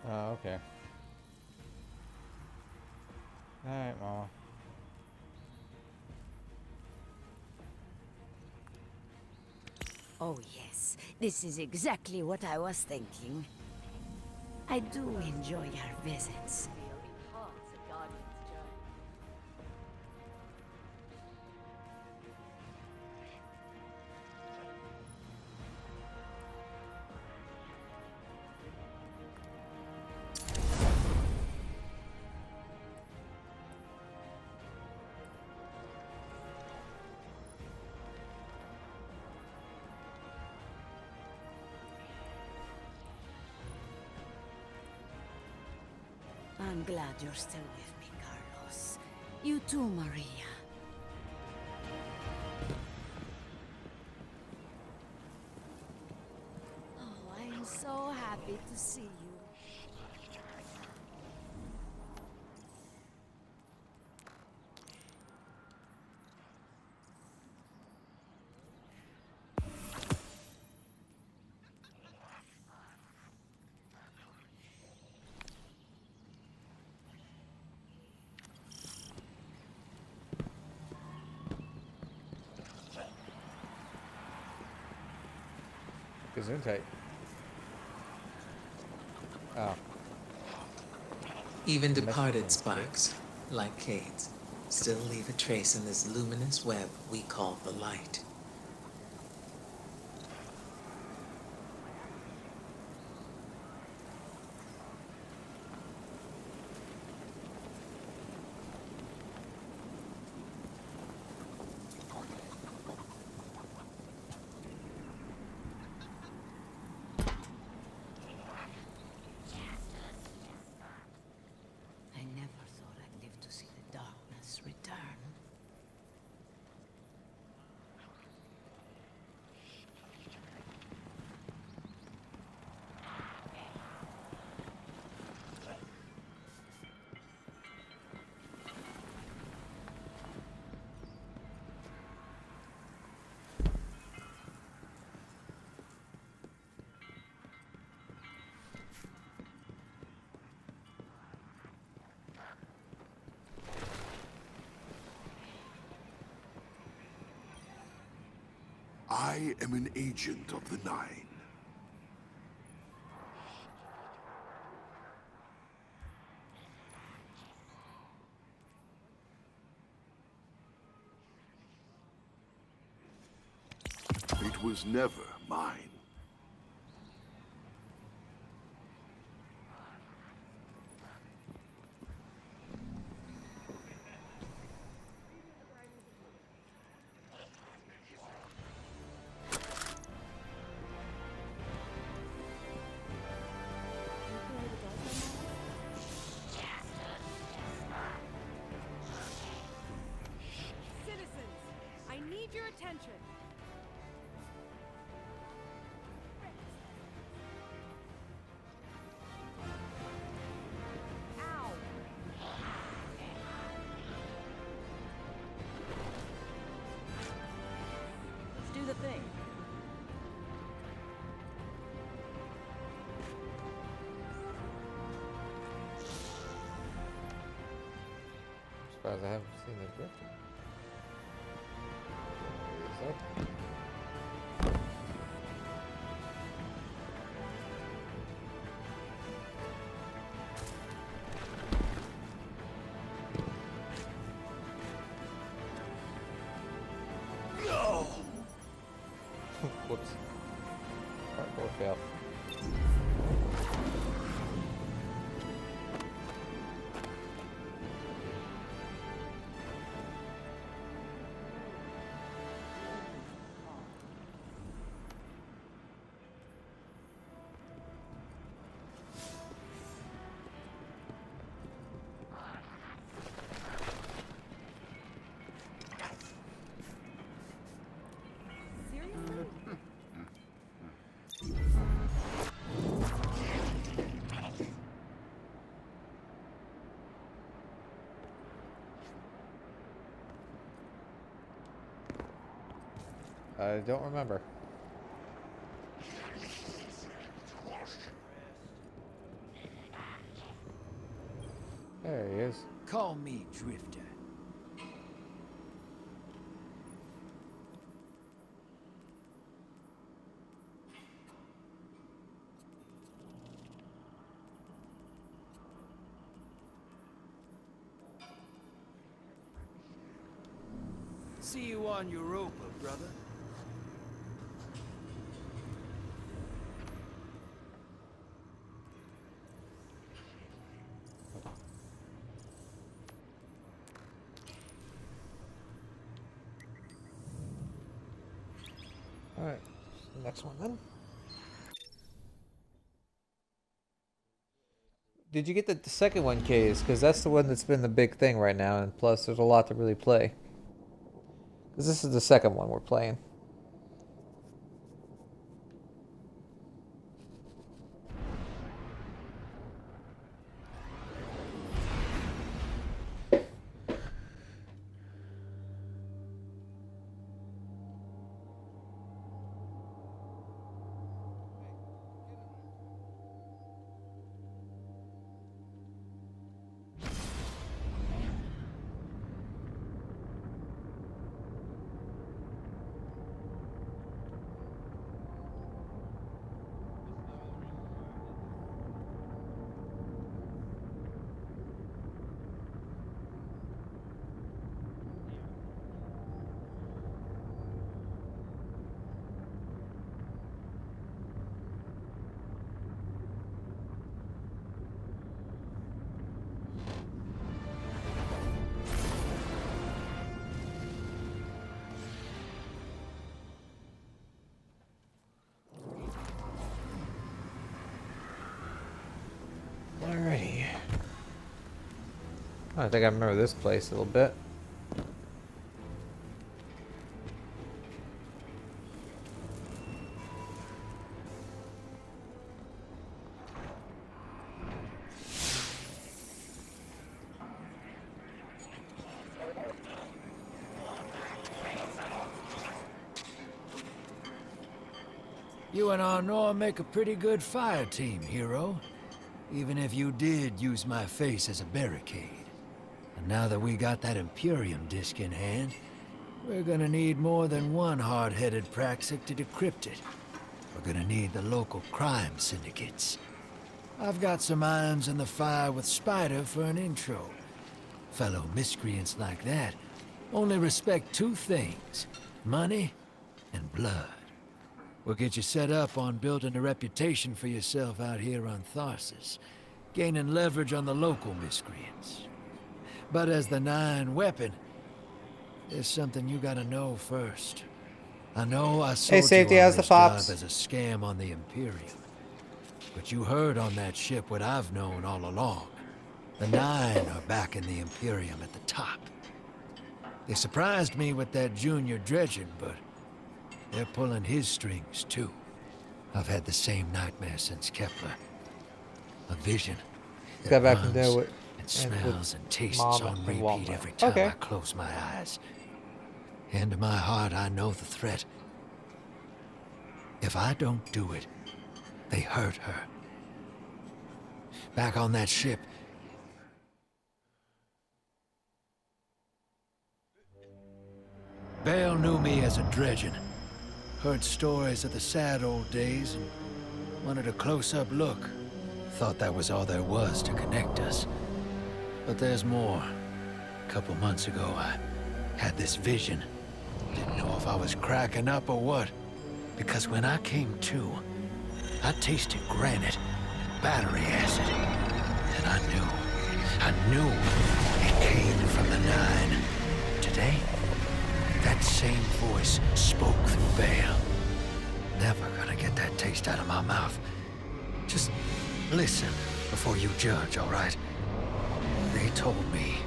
Oh, okay. Alright, Mama. Oh, yes. This is exactly what I was thinking. I do enjoy our visits. I'm glad you're still with me, Carlos. You too, Maria. Oh, I'm so happy to see you. Gesundheit. Oh. Even Message departed from sparks, like Cade's, still leave a trace in this luminous web we call the light. I never thought I'd live to see the darkness return. I am an agent of the Nine. It was never mine. Citizens, I need your attention. Ow! Let's do the thing. Surprised I haven't seen the drifter. Is that? Whoops. Parkour fail. I don't remember. There he is. Call me Drifter. See you on Europa, brother. Alright, next one then. Did you get the second one, Case? Because that's the one that's been the big thing right now, and plus there's a lot to really play. Because this is the second one we're playing. I think I remember this place a little bit. You and Arnor make a pretty good fire team, hero. Even if you did use my face as a barricade. And now that we got that Imperium disc in hand, we're gonna need more than one hard-headed praxic to decrypt it. We're gonna need the local crime syndicates. I've got some irons in the fire with Spider for an intro. Fellow miscreants like that only respect two things: money and blood. We'll get you set up on building a reputation for yourself out here on Tharsis, gaining leverage on the local miscreants. But as the 9 weapon, there's something you gotta know first. I know I sold Safety, you on how's the this job fops? as a scam on the Imperium. But you heard on that ship what I've known all along. The 9 are backing the Imperium at the top. They surprised me with that junior dredging, but they're pulling his strings, too. I've had the same nightmare since Kepler. A vision that Got back from runs there with and smells and tastes Mom on and repeat Walmart. every time Okay. I close my eyes. And in my heart, I know the threat. If I don't do it, they hurt her. Back on that ship, Bale knew me as a dredgen. Heard stories of the sad old days and wanted a close-up look. Thought that was all there was to connect us. But there's more. A couple months ago, I had this vision. Didn't know if I was cracking up or what. Because when I came to, I tasted granite and battery acid. And I knew it came from the 9. Today, that same voice spoke through Bale. Never gonna get that taste out of my mouth. Just listen before you judge, all right? They told me.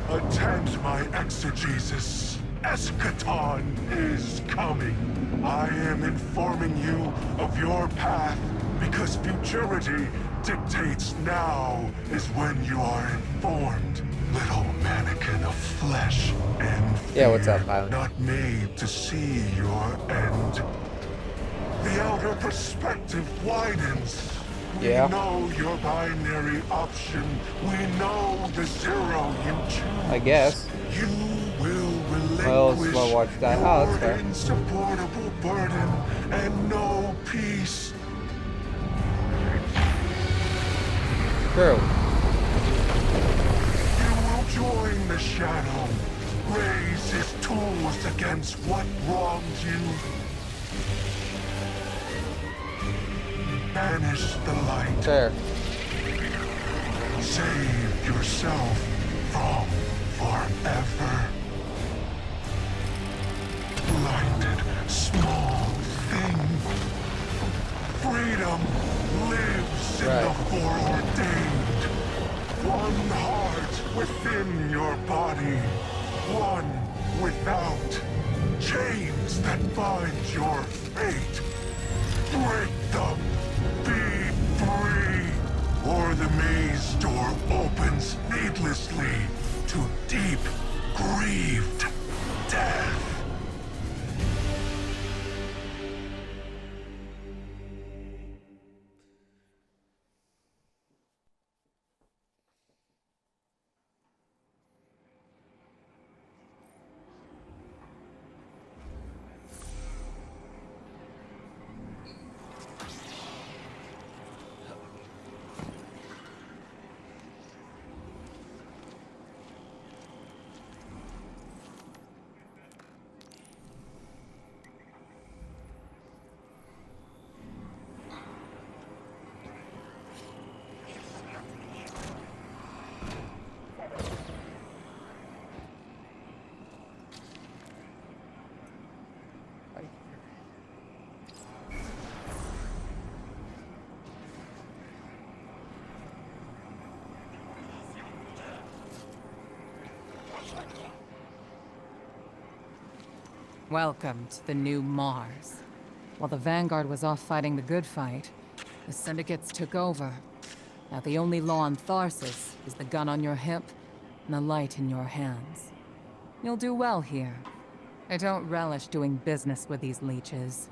Attend my exegesis. Eschaton is coming. I am informing you of your path because futurity dictates now is when you are informed. Little mannequin of flesh and fear, Yeah, what's up, Pilot? not made to see your end. The outer perspective widens. Yeah. We know your binary option. We know the zero you choose. I guess. You will Well, relinquish slow watch that. Oh, that's fair. your insupportable burden and no peace. True. You will join the shadow, raise his tools against what wronged you. Banish the light. Fair. Save yourself from forever. Blinded, small thing. Freedom lives in the foreordained. One heart within your body. One without. Chains that bind your fate. Break them. Be free. Or the maze door opens needlessly to deep, grieved death. Welcome to the new Mars. While the Vanguard was off fighting the good fight, the Syndicates took over. Now the only law on Tharsis is the gun on your hip and the light in your hands. You'll do well here. I don't relish doing business with these leeches,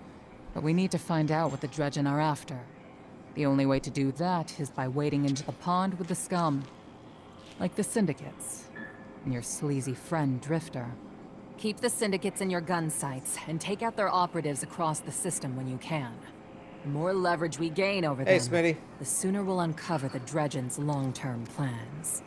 but we need to find out what the Dredgen are after. The only way to do that is by wading into the pond with the scum. Like the Syndicates, and your sleazy friend Drifter. Keep the Syndicates in your gun sights, and take out their operatives across the system when you can. The more leverage we gain over them, Smitty. the sooner we'll uncover the Dredgen's long-term plans.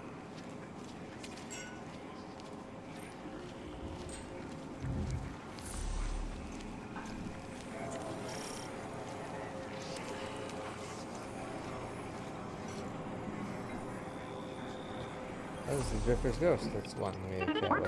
That was the Drifter's ghost. That's one we can't wait.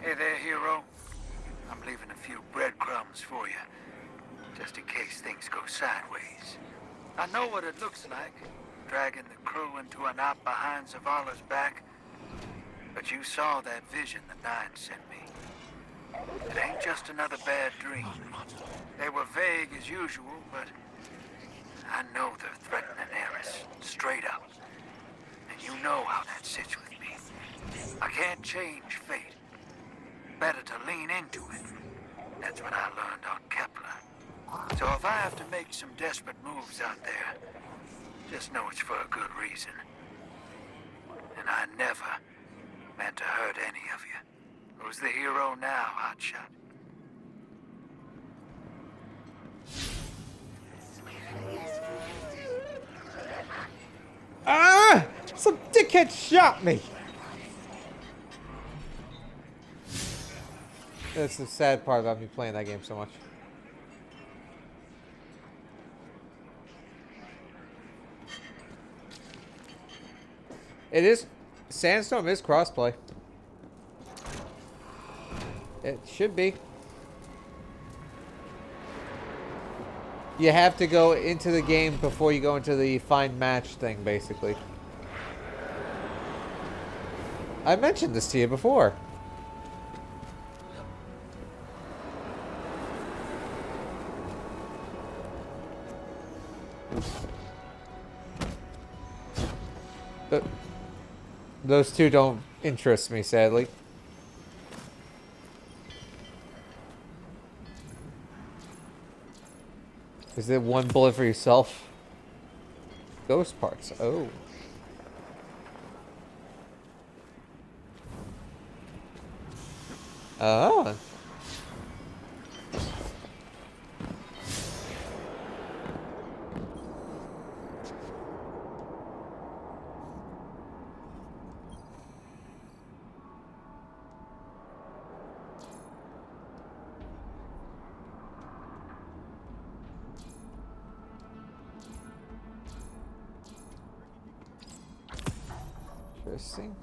Hey there, hero. I'm leaving a few breadcrumbs for you, just in case things go sideways. I know what it looks like, dragging the crew into a knot behind Zavala's back. But you saw that vision the Nine sent me. It ain't just another bad dream. They were vague as usual, but I know they're threatening Eris, straight up. And you know how that sits with me. I can't change fate. Better to lean into it. That's what I learned on Kepler. So if I have to make some desperate moves out there, just know it's for a good reason. And I never meant to hurt any of you. Who's the hero now, Hotshot? Ah! Some dickhead shot me! That's the sad part about me playing that game so much. It is... Sandstorm is crossplay. It should be. You have to go into the game before you go into the find match thing, basically. I mentioned this to you before. But those two don't interest me, sadly. Is it one bullet for yourself? Ghost parts. Oh. Ah. Interesting.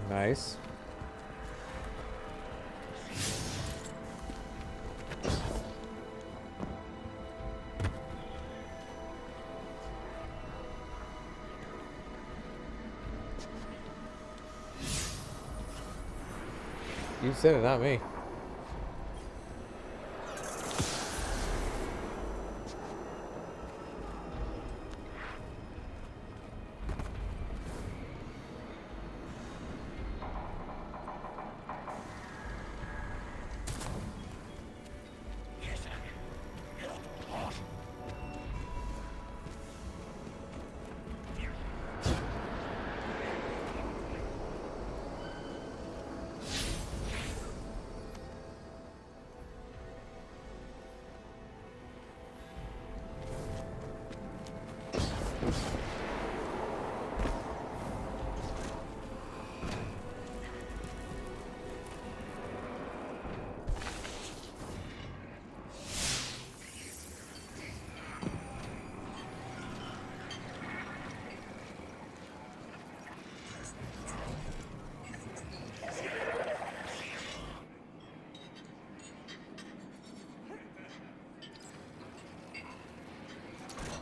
Nice. You said it, not me.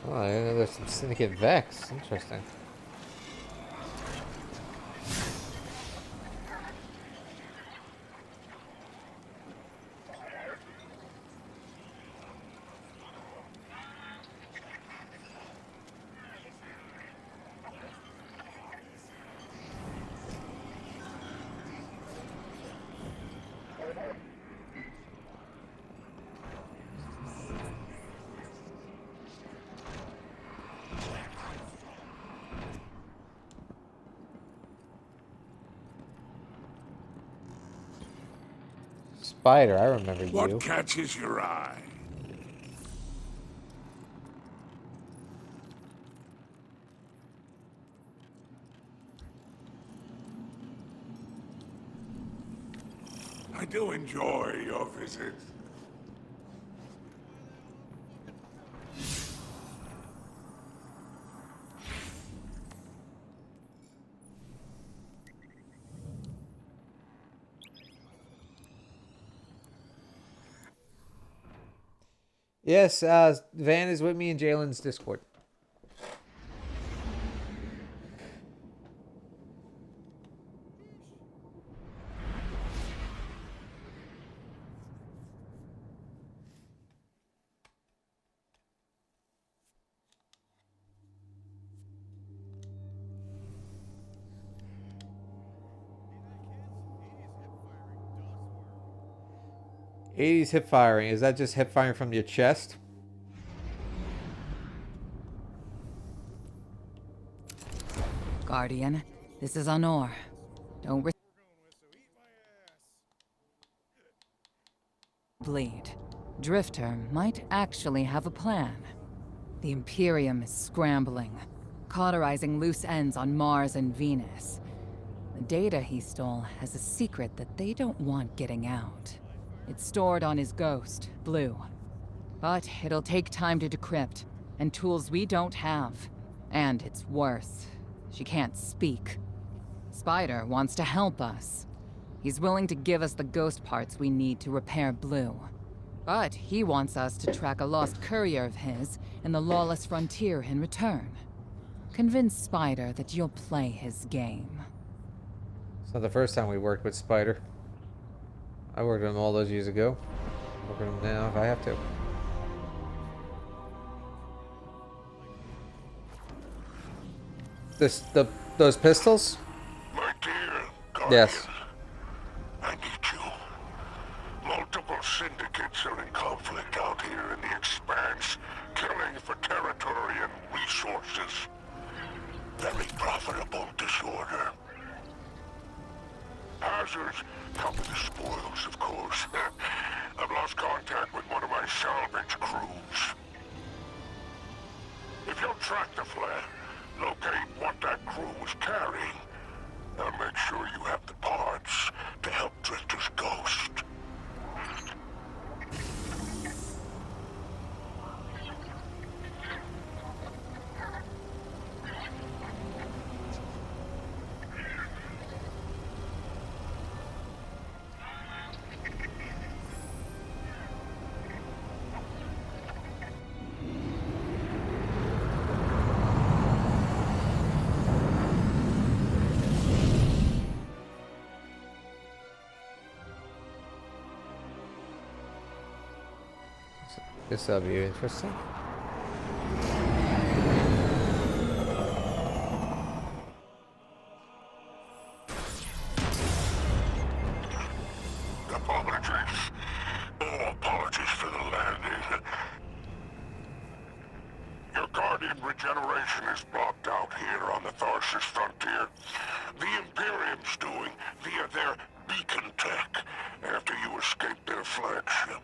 Oh, I didn't know there's some Syndicate Vex. Interesting. Spider, I remember you. What catches your eye? I do enjoy your visit. Yes, Van is with me in Jalen's Discord. '80s hip firing. Is that just hip firing from your chest? Guardian, this is Honor. Don't bleed. Drifter might actually have a plan. The Imperium is scrambling, cauterizing loose ends on Mars and Venus. The data he stole has a secret that they don't want getting out. It's stored on his ghost, Blue. But it'll take time to decrypt, and tools we don't have. And it's worse. She can't speak. Spider wants to help us. He's willing to give us the ghost parts we need to repair Blue. But he wants us to track a lost courier of his in the lawless frontier in return. Convince Spider that you'll play his game. It's not the first time we worked with Spider. I worked with him all those years ago. I'll work with him now if I have to. Those pistols? My dear Guardian, Yes. I need you. Multiple syndicates are in conflict out here in the Expanse, killing for territory and resources. Very profitable disorder. Hazards come with the spoils, of course. I've lost contact with one of my salvage crews. If you'll track the flare, locate what that crew was carrying, I'll make sure you have the parts to help Drifter's ghost. This will be interesting. Apologies. Oh, apologies for the landing. Your Guardian regeneration is blocked out here on the Tharsis frontier. The Imperium's doing via their beacon tech after you escaped their flagship.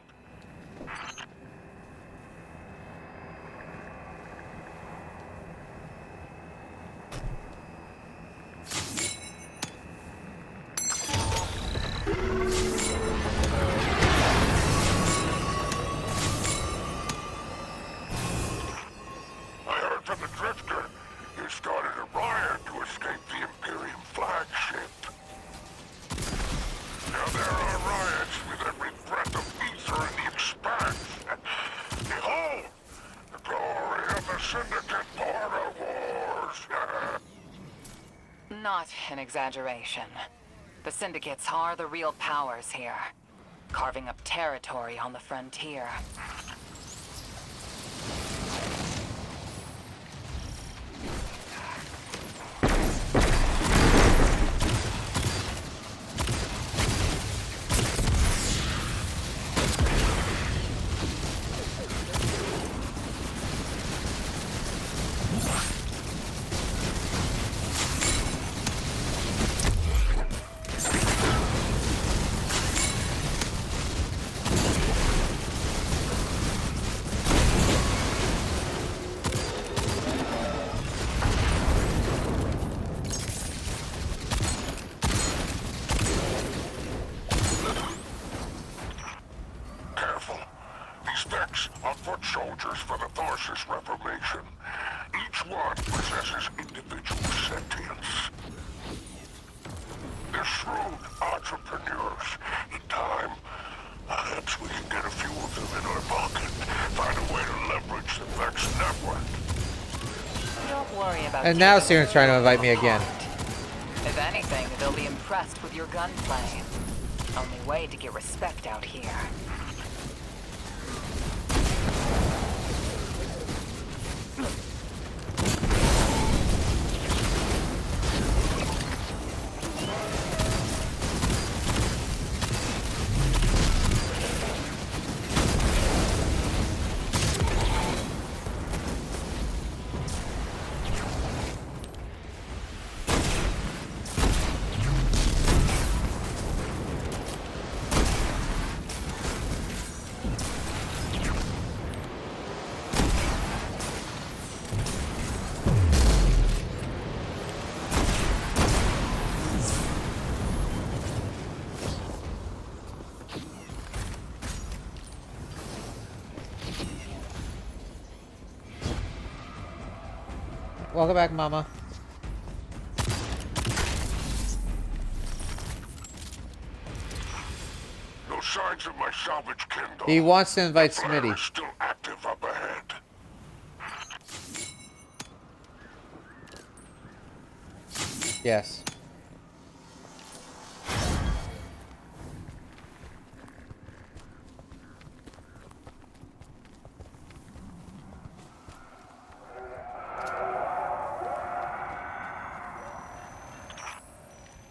I heard from the Drifter. You started a riot to escape the Imperium flagship. Now there are riots with every breath of ether in the expanse. Behold, the glory of the Syndicate border wars. Not an exaggeration. The Syndicates are the real powers here, carving up territory on the frontier. Careful. These decks are foot soldiers for the Tharsis Reformation. Each one possesses individual sentience. They're shrewd entrepreneurs. In time, perhaps we can get a few of them in our pocket. Find a way to leverage the Vex network. Don't worry about And now taking Siren's trying to invite me again. If anything, they'll be impressed with your gunplay. Only way to get respect out here. Welcome back, Mama. No signs of my salvage kindle. He wants to invite The flare Smitty. is still active up ahead. Yes.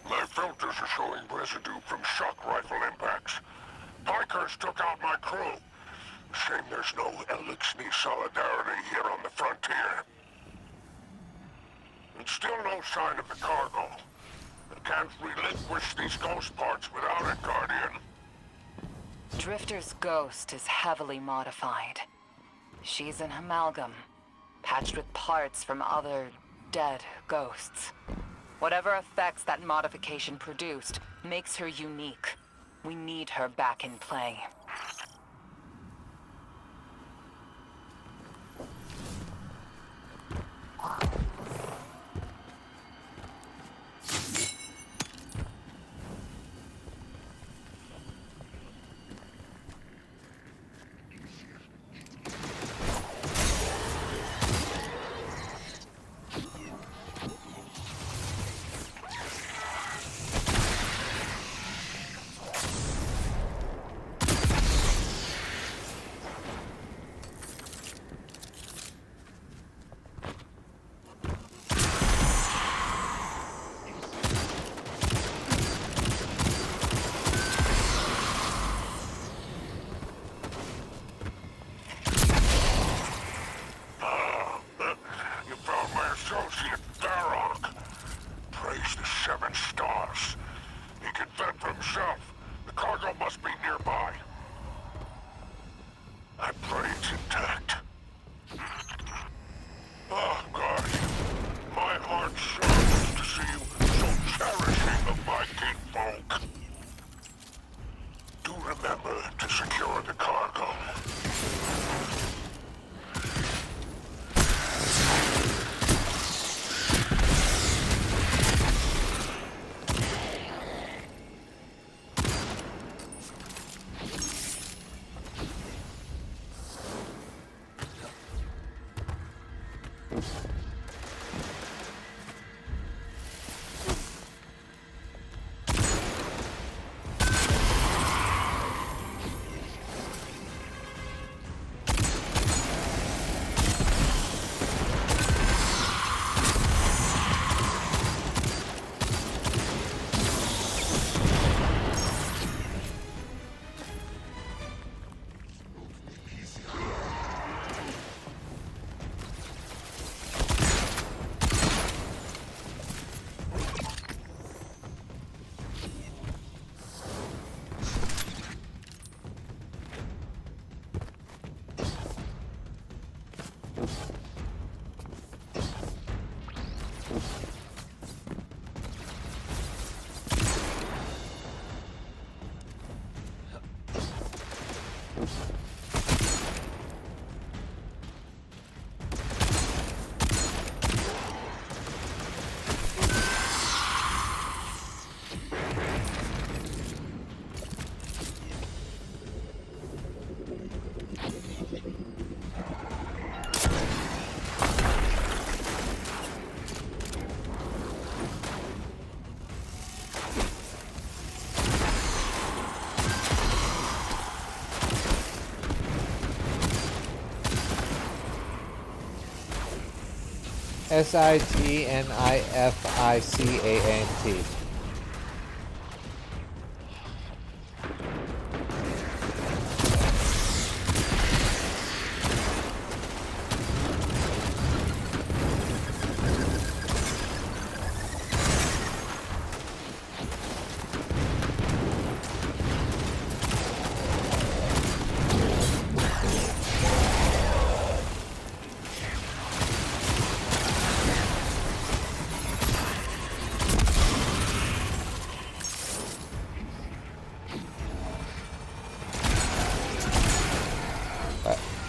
My filters are showing residue from shock rifle impacts. Pikers took out my crew. Shame there's no Elixir solidarity here on the frontier. And still no sign of the cargo. I can't relinquish these ghost parts without it, Guardian. Drifter's ghost is heavily modified. She's an amalgam, patched with parts from other dead ghosts. Whatever effects that modification produced makes her unique. We need her back in play. Sitnificant.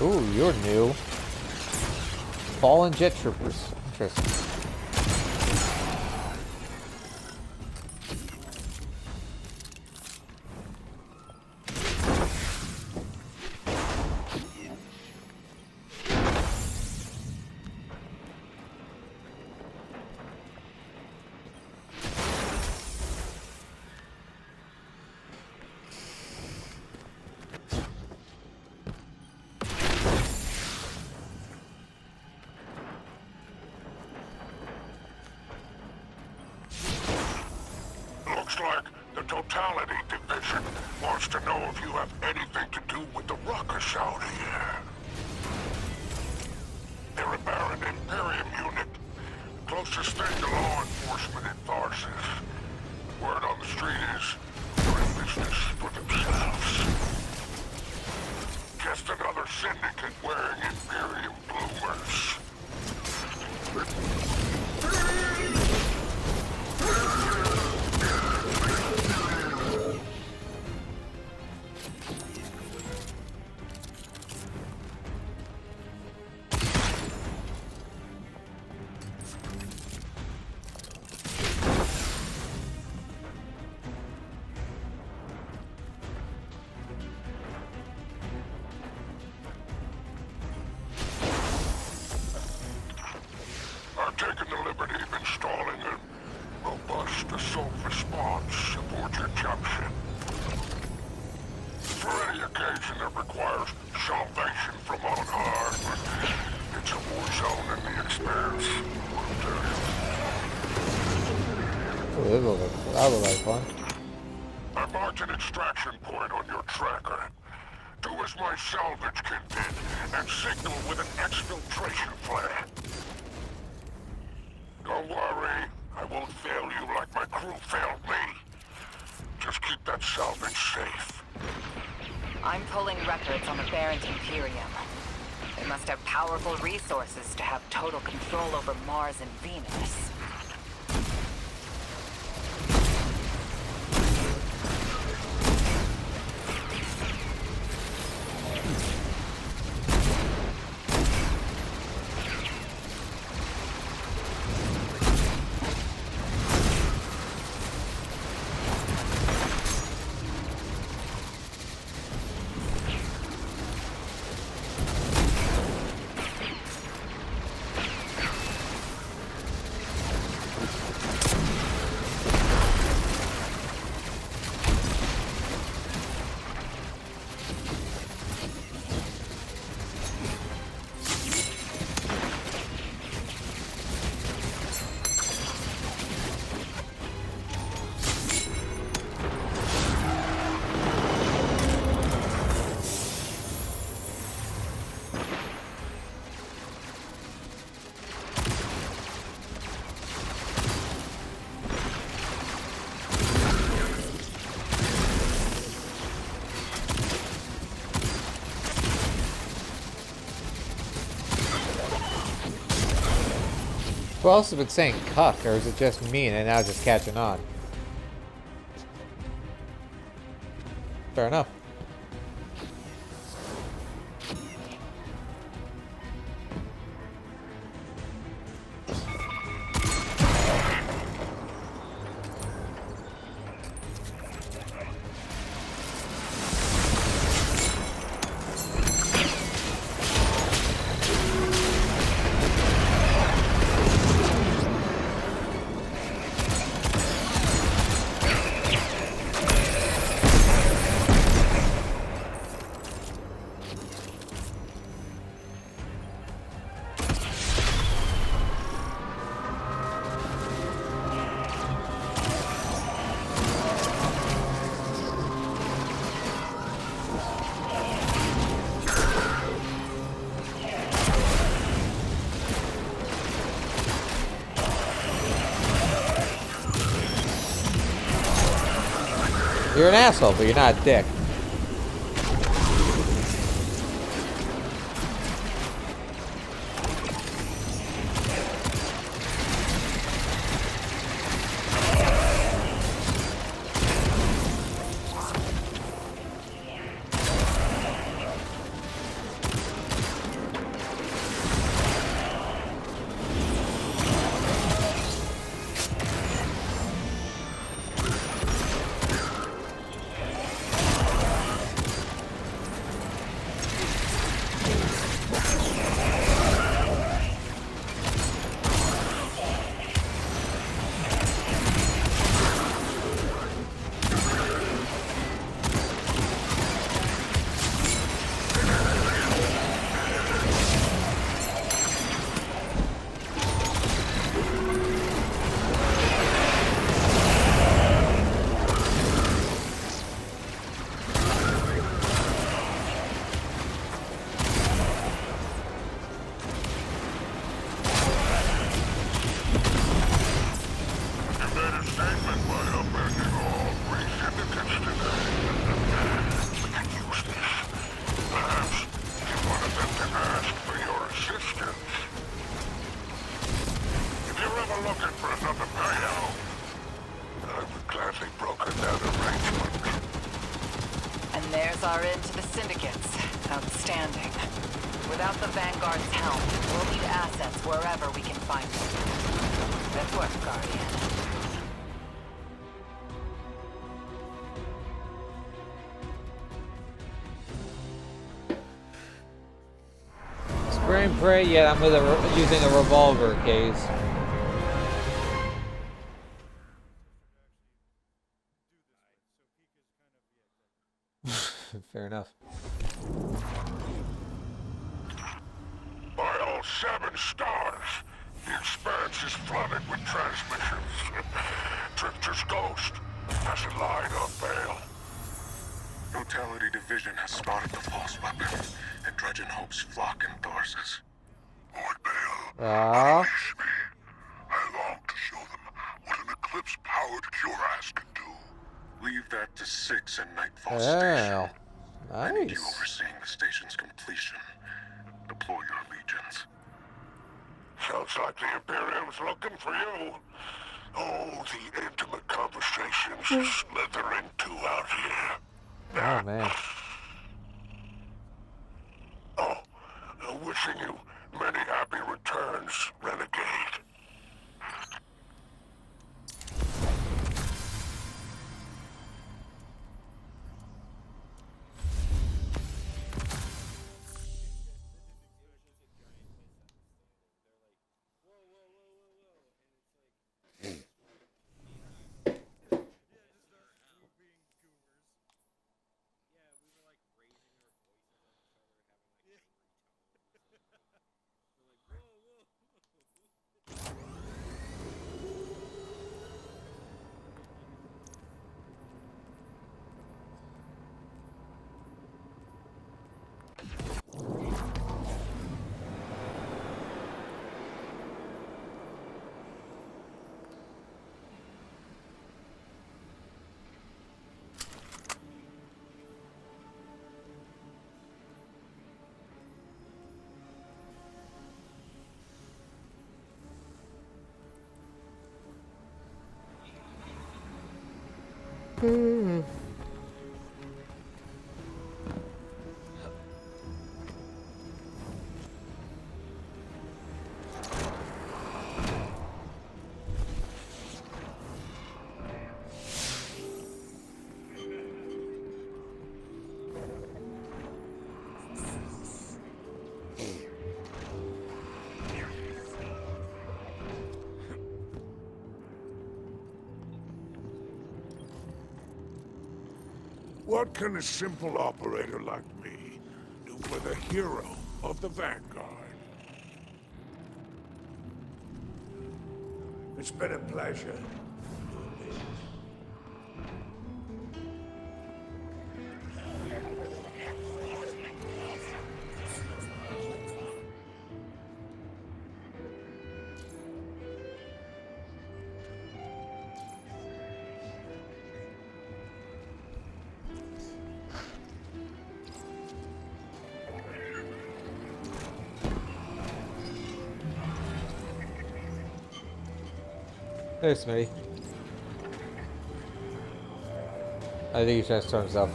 Ooh, you're new. Fallen jet troopers. Interesting. Looks like the Totality Division wants to know if you have anything to do with the ruckus out here. They're a barren Imperium unit, closest thing to law enforcement in Tharsis. Word on the street is they're in business for themselves. Just another syndicate wearing Imperium bloomers. I've taken the liberty of installing a robust assault response aboard your junction. For any occasion that requires salvation from on high, but it's a war zone in the expanse, I'll tell you. Ooh, that'll look like fun. I marked an extraction point on your tracker. Do as my salvage kit did, and signal with an exfiltration flare. Don't worry, I won't fail you like my crew failed me. Just keep that salvage safe. I'm pulling records on the Barrent Imperium. They must have powerful resources to have total control over Mars and Venus. Who else has been saying cuck, or is it just me and now it's just catching on? Fair enough. You're an asshole, but you're not a dick. There's our end to the syndicates. Outstanding. Without the Vanguard's help, we'll need assets wherever we can find them. Good work, Guardian. Spray and pray, yeah, I'm with using a revolver case. Fair enough. By all 7 stars, the expanse is flooded with transmissions. Drifter's ghost has a line on bail. Brutality Division has spotted the false weapon, and Dredgen hopes flock in Thorses. Lord Bale, Aww. me. I long to show them what an Eclipse-powered cuirass can do. Leave that to 6 and Nightfall Oh, Station. nice. I need you overseeing the station's completion. Deploy your legions. Sounds like the Imperium's looking for you. Oh, the intimate conversations you slither into out here. Oh, man. Oh, wishing you many happy returns, Renagade. What can a simple operator like me do for the hero of the Vanguard? It's been a pleasure. There's Smitty. I think he's trying to start himself.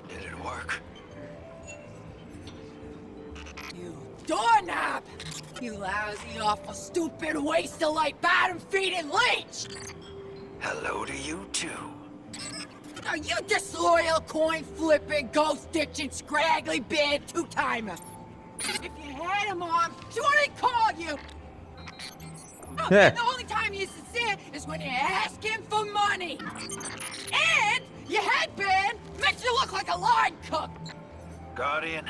Did it work? You doorknob! You lousy, awful, stupid, waste of light, bottom-feeding leech! Hello to you too. Are you disloyal, coin-flipping, ghost-ditching, scraggly beard two-timer? If you had a mom, she wouldn't call you! Oh, and the only time you're sincere is when you're asking for money! And your headband makes you look like a line cook! Guardian,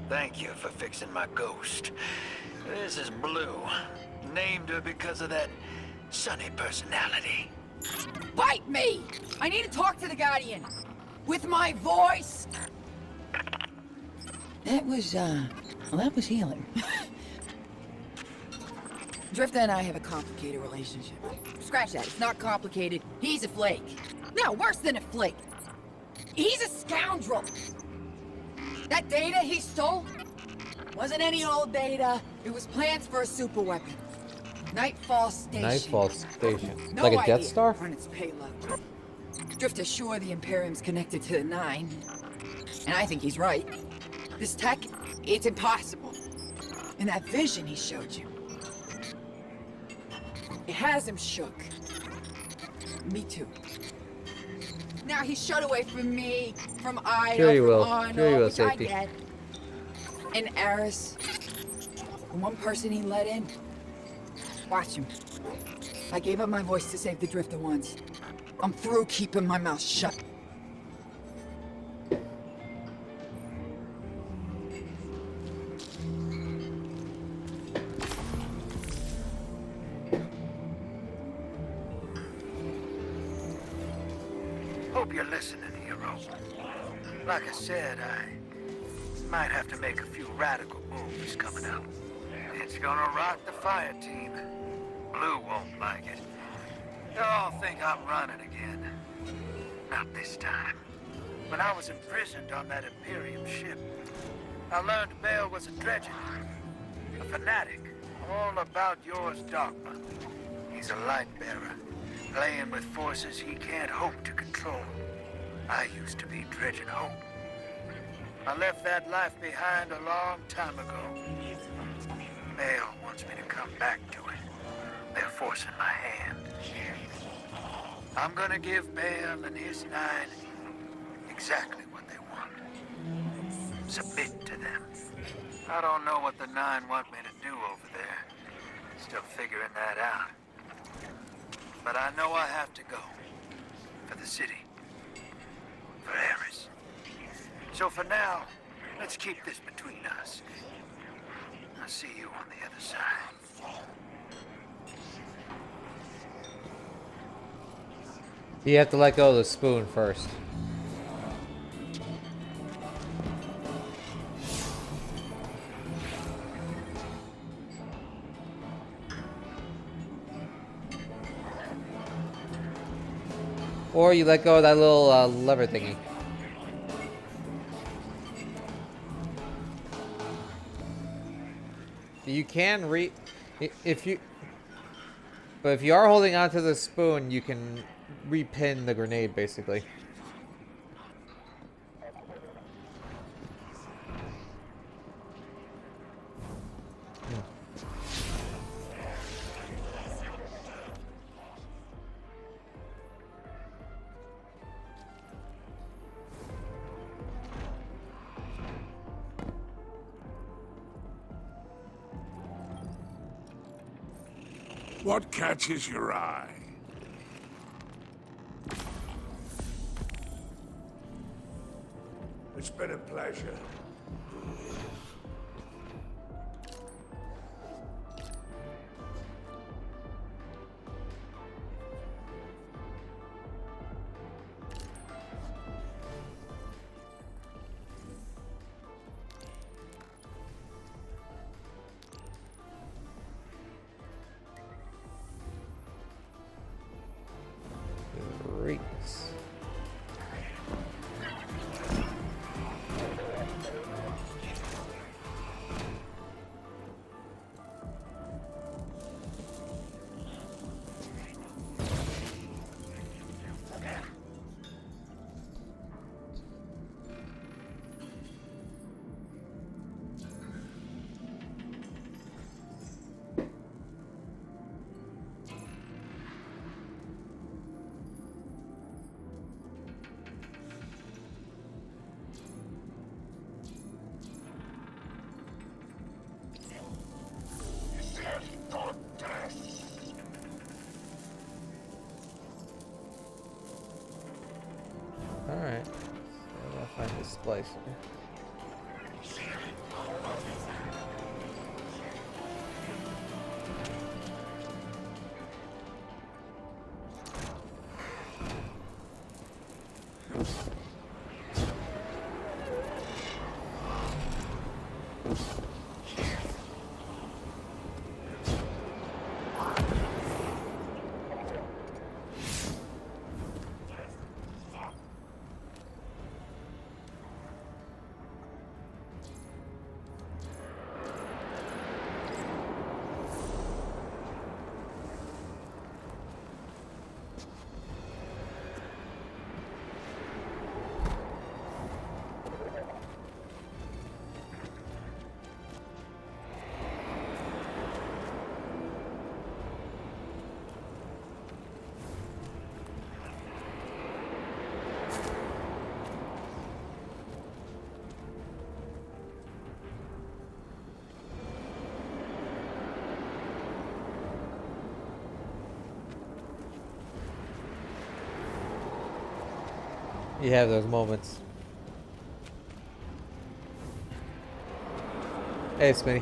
thank you for fixing my ghost. This is Blue. Named her because of that sunny personality. Bite me! I need to talk to the Guardian. With my voice. That was, well, that was healing. Drifter and I have a complicated relationship. Scratch that, it's not complicated. He's a flake. No, worse than a flake. He's a scoundrel. That data he stole wasn't any old data. It was plans for a super weapon. Nightfall Station. Nightfall Station. No Like a idea Death Star? on its payload. Drifter's sure the Imperium's connected to the Nine. And I think he's right. This tech, it's impossible. And that vision he showed you, it has him shook. Me too. Now he's shut away from me, from Ida, Sure you from will. Arnold, Sure you will, which I Safety. get. And Eris, the one person he let in. Watch him. I gave up my voice to save the Drifter once. I'm through keeping my mouth shut. Hope you're listening, hero. Like I said, I might have to make a few radical moves coming up. It's gonna rock the fire team. Blue won't like it. They'll all think I'm running again. Not this time. When I was imprisoned on that Imperium ship, I learned Bale was a dredger, a fanatic, all about yours dogma. He's a light bearer, playing with forces he can't hope to control. I used to be dredging hope. I left that life behind a long time ago. Bale wants me to come back to it. They're forcing my hand. I'm gonna give Bale and his Nine exactly what they want. Submit to them. I don't know what the Nine want me to do over there. Still figuring that out. But I know I have to go. For the city. For Eris. So for now, let's keep this between us. I'll see you on the other side. You have to let go of the spoon first. Or you let go of that little lever thingy. You can if you, but if you are holding onto the spoon, you can repin the grenade, basically. What catches your eye? It's been a pleasure. Great. Alright. So I'll find this splicer. You have those moments. Hey, Smitty.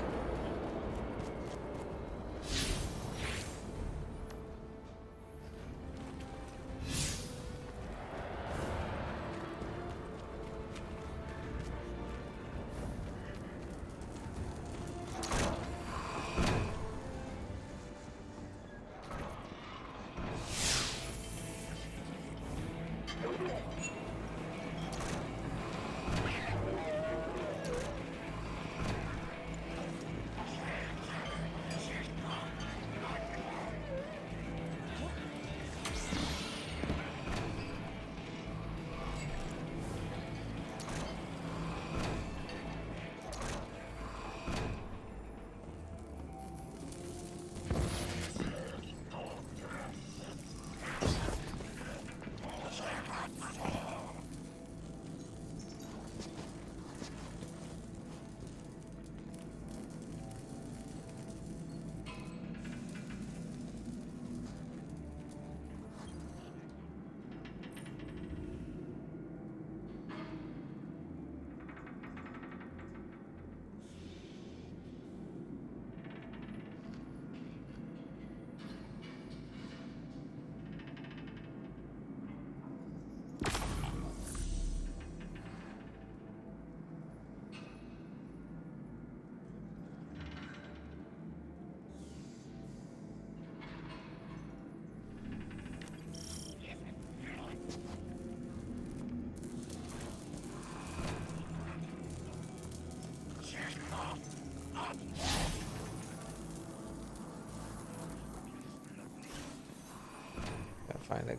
find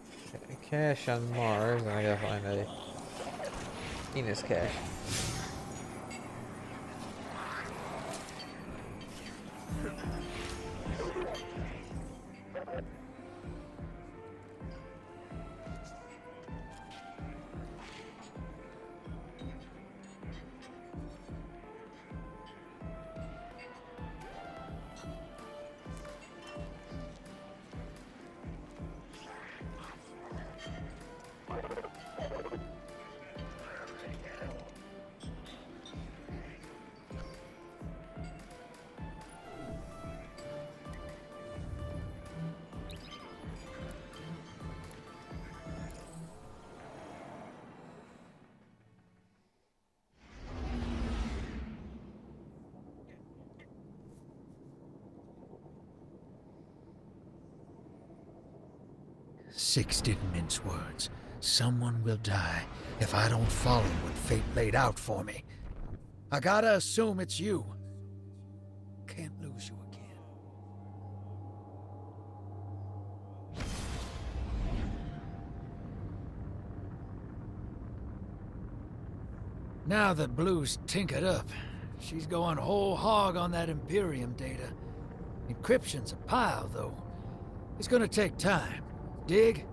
a cache on Mars, and I gotta find a Venus cache. Six didn't mince words. Someone will die if I don't follow what fate laid out for me. I gotta assume it's you. Can't lose you again. Now that Blue's tinkered up, she's going whole hog on that Imperium data. Encryption's a pile, though. It's gonna take time. Dig?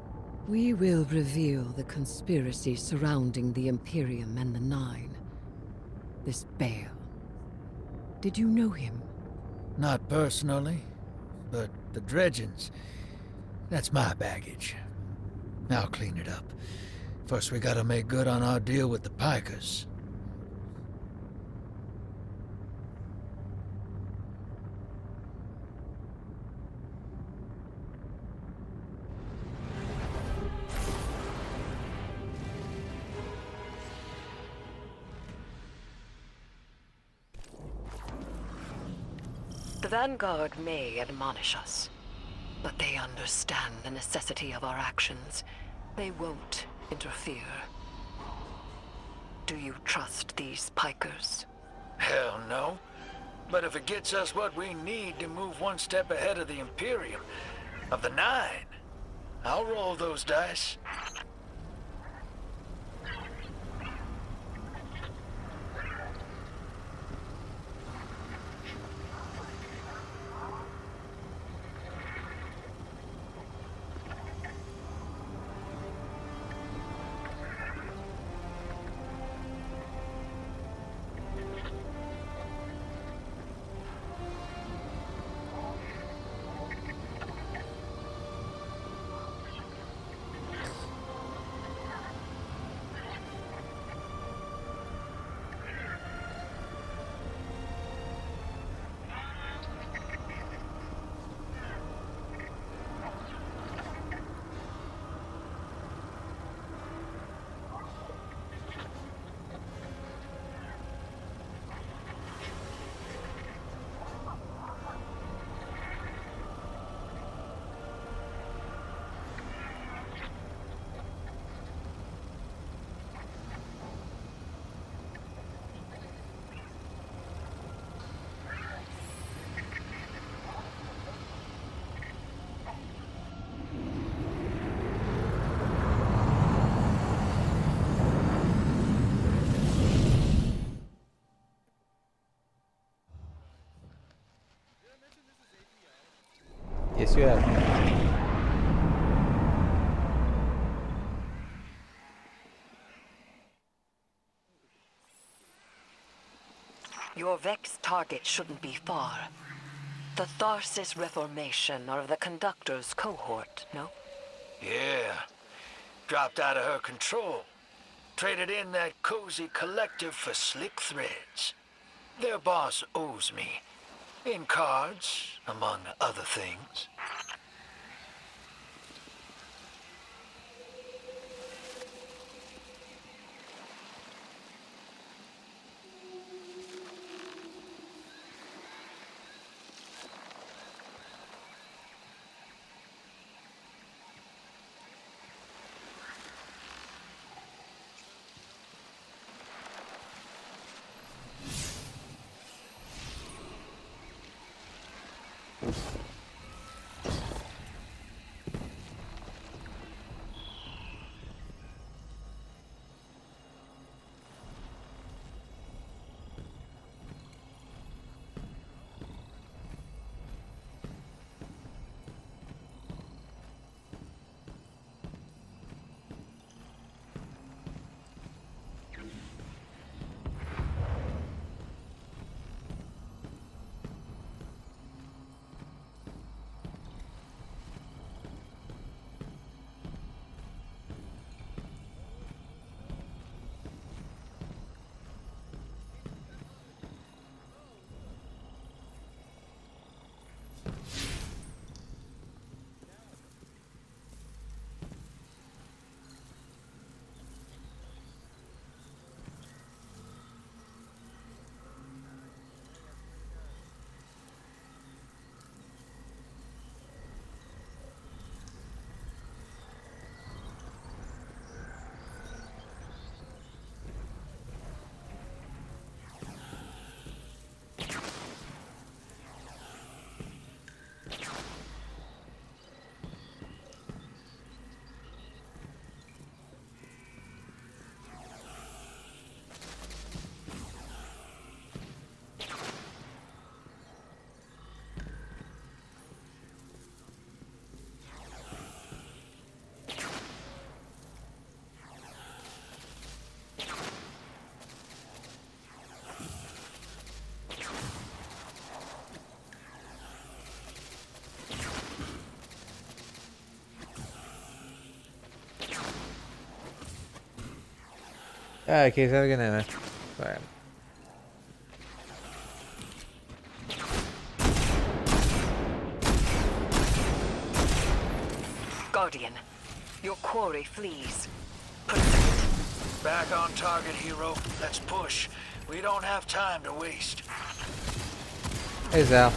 We will reveal the conspiracy surrounding the Imperium and the Nine. This Bale. Did you know him? Not personally, but the dredgings, that's my baggage. I'll clean it up. First, we gotta make good on our deal with the Pikers. The Vanguard may admonish us, but they understand the necessity of our actions. They won't interfere. Do you trust these Pikers? Hell no. But if it gets us what we need to move one step ahead of the Imperium, of the Nine, I'll roll those dice. Yes, you have. Your Vex target shouldn't be far. The Tharsis Reformation are the Conductor's cohort, no? Yeah. Dropped out of her control. Traded in that cozy collective for slick threads. Their boss owes me. In cards, among other things. Alright, Keith, have a good night, man. Bye. Guardian, your quarry flees. Back on target, hero. Let's push. We don't have time to waste. Hey, Zal.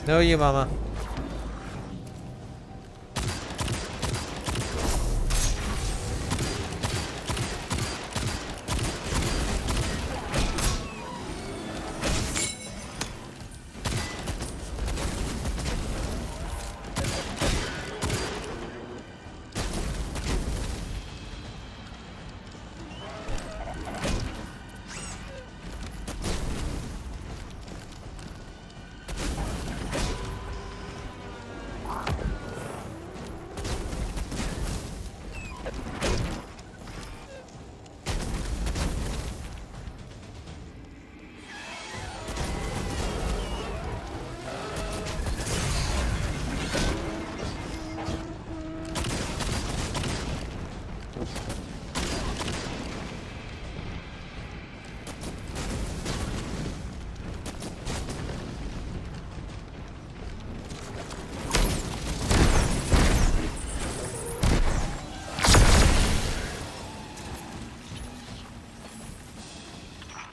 No, you, Mama.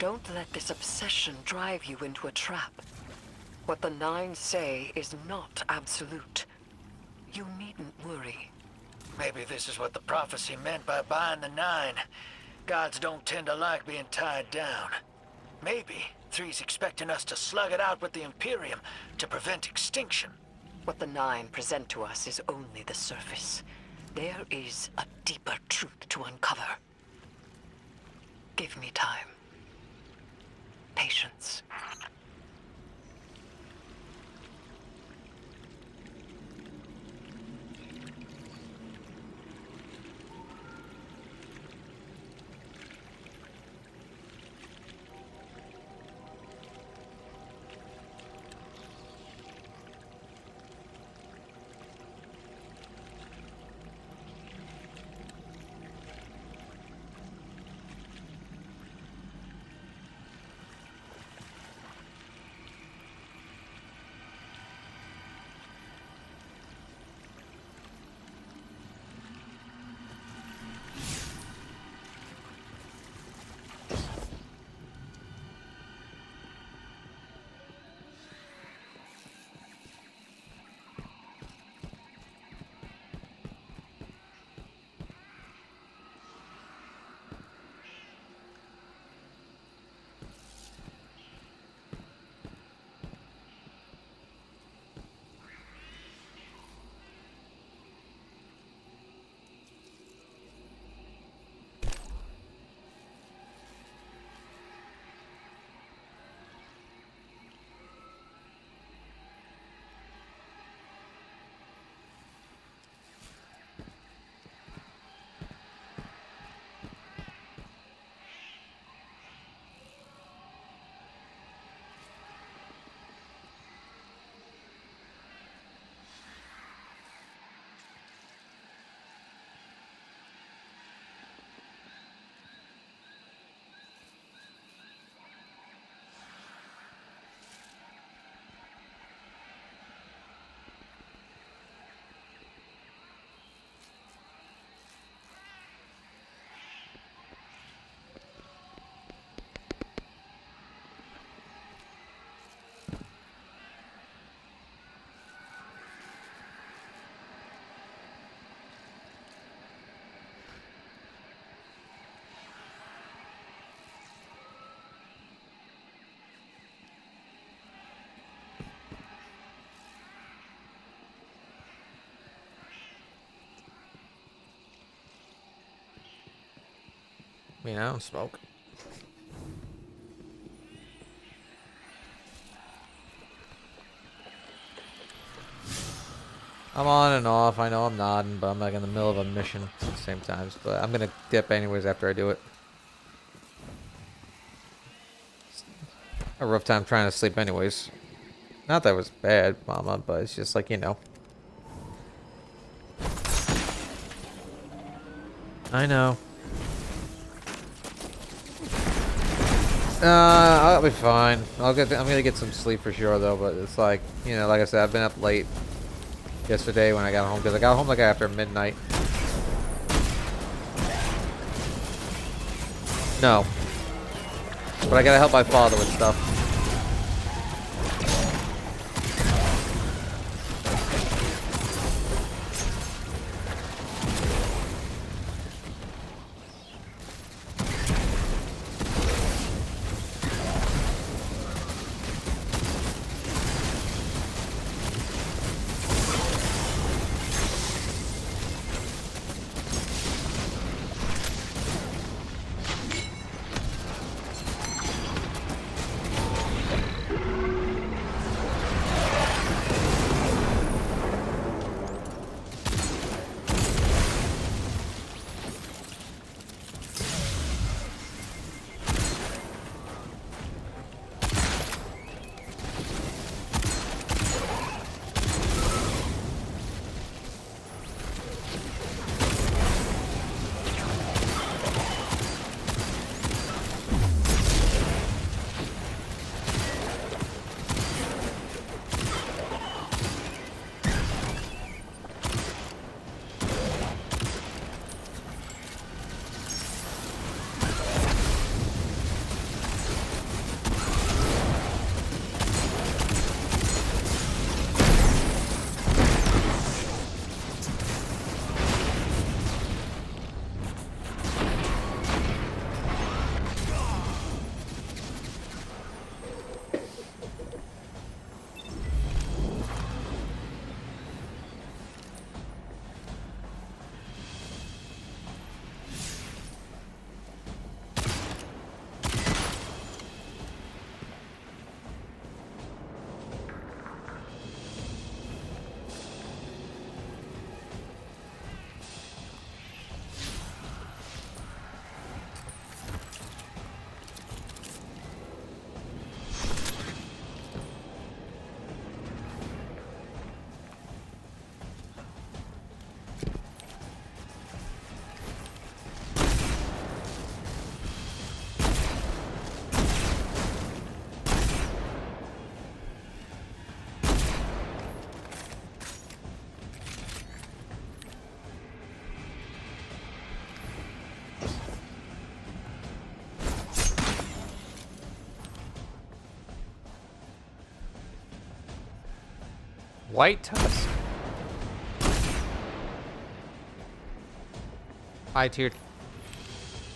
Don't let this obsession drive you into a trap. What the Nine say is not absolute. You needn't worry. Maybe this is what the prophecy meant by buying the Nine. Gods don't tend to like being tied down. Maybe 3's expecting us to slug it out with the Imperium to prevent extinction. What the Nine present to us is only the surface. There is a deeper truth to uncover. Give me time. Patience. I mean, I don't smoke. I'm on and off. I know I'm nodding, but I'm like in the middle of a mission at the same times. But I'm gonna dip anyways after I do it. A rough time trying to sleep anyways. Not that it was bad, Mama, but it's just like, you know. I know. I'll be fine. I'm gonna get some sleep for sure though, but it's like, you know, like I said, I've been up late yesterday when I got home, because I got home like after midnight. No. But I gotta help my father with stuff. White tusk. High tier.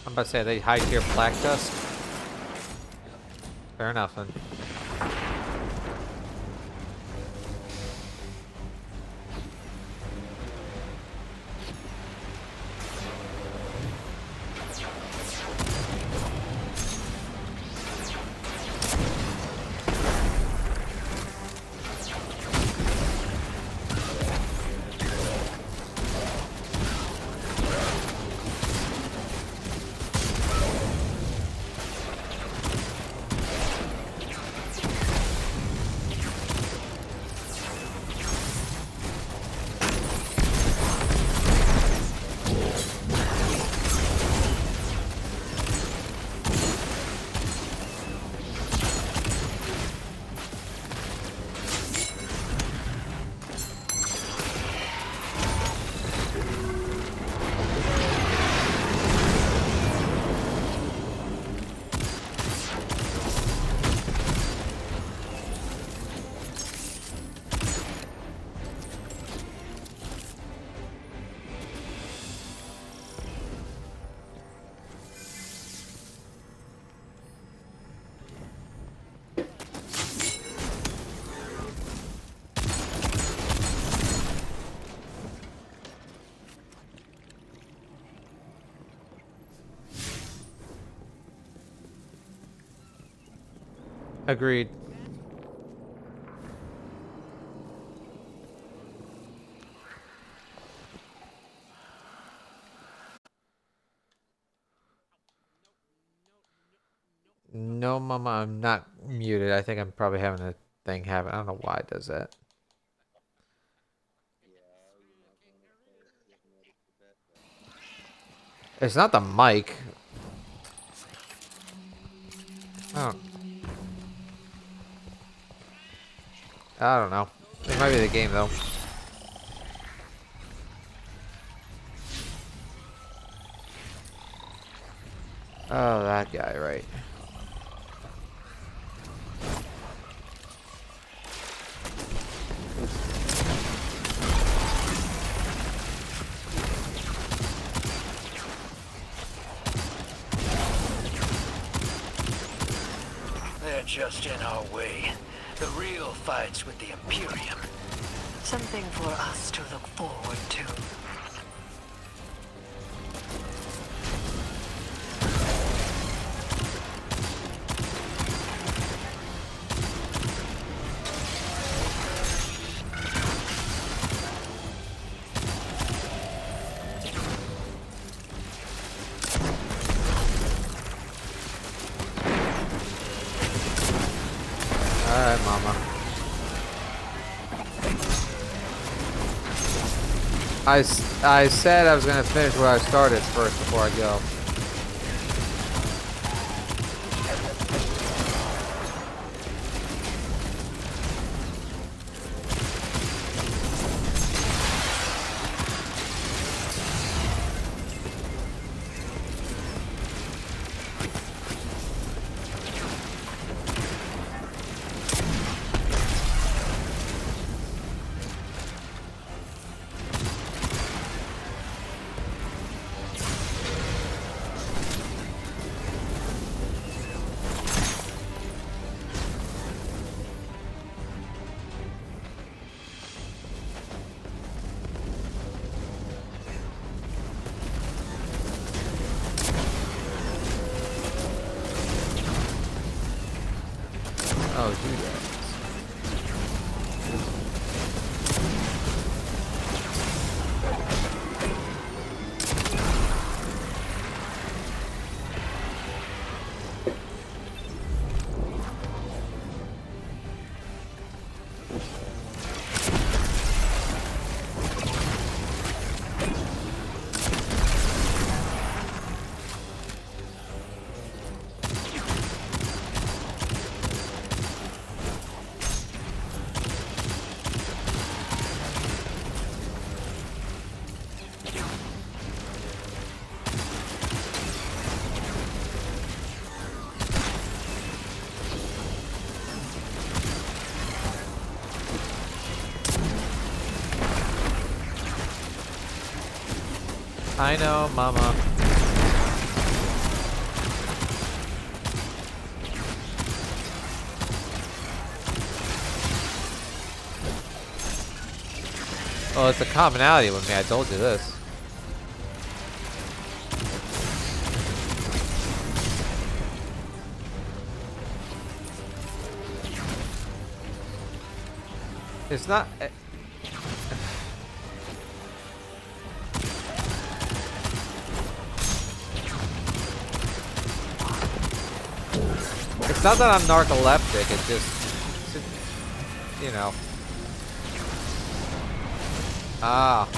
I'm about to say they high tier black tusk. Fair enough then. Agreed. No, Mama, I'm not muted. I think I'm probably having a thing happen. I don't know why it does that. It's not the mic. Oh. I don't know. It might be the game, though. Oh, that guy, right. They're just in our way. The real fight's with the Imperium. Something for us to look forward to. Alright, Mama. I said I was going to finish where I started first before I go. Oh, do that. I know, mama. Oh, it's a commonality with me. I told you this. It's not. It's not that I'm narcoleptic. It's just, you know. Ah.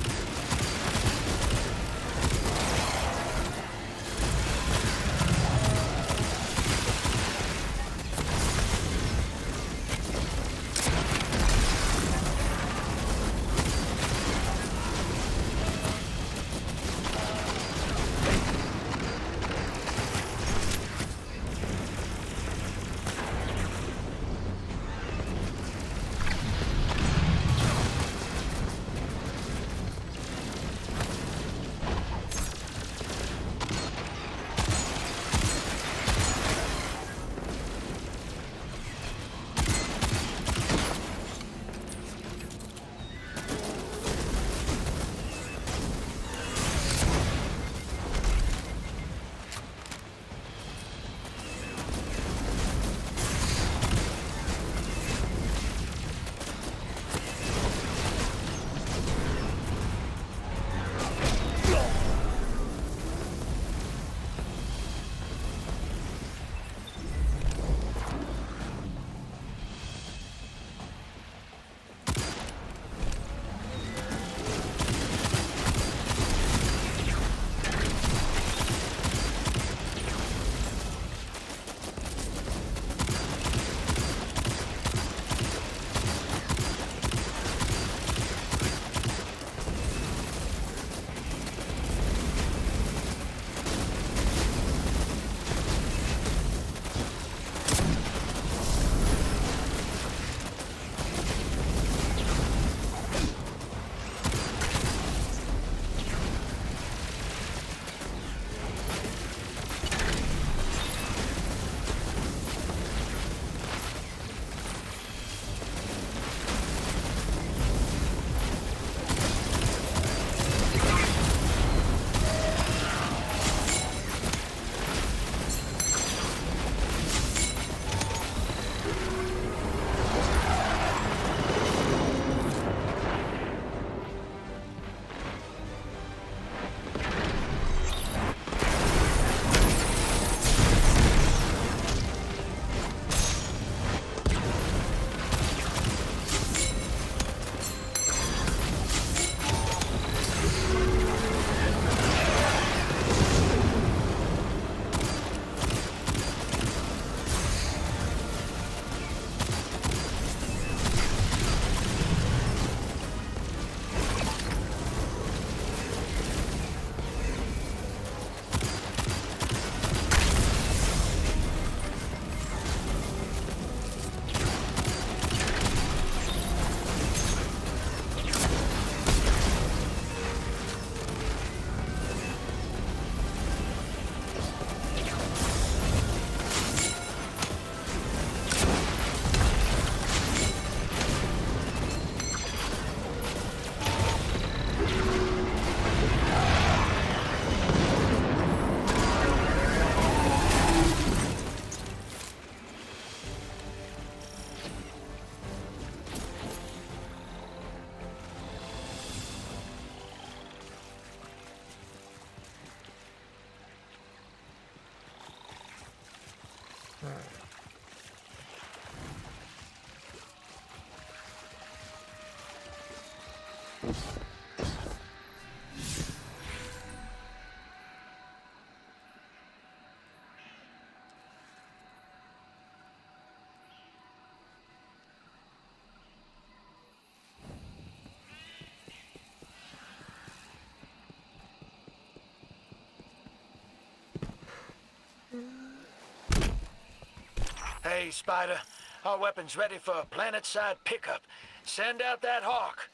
Hey, Spider. Our weapon's ready for a planet-side pickup. Send out that hawk.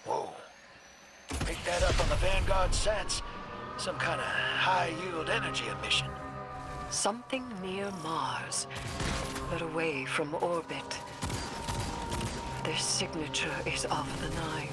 Whoa. Pick that up on the Vanguard sats. Some kind of high-yield energy emission. Something near Mars, but away from orbit. Their signature is of the Nine.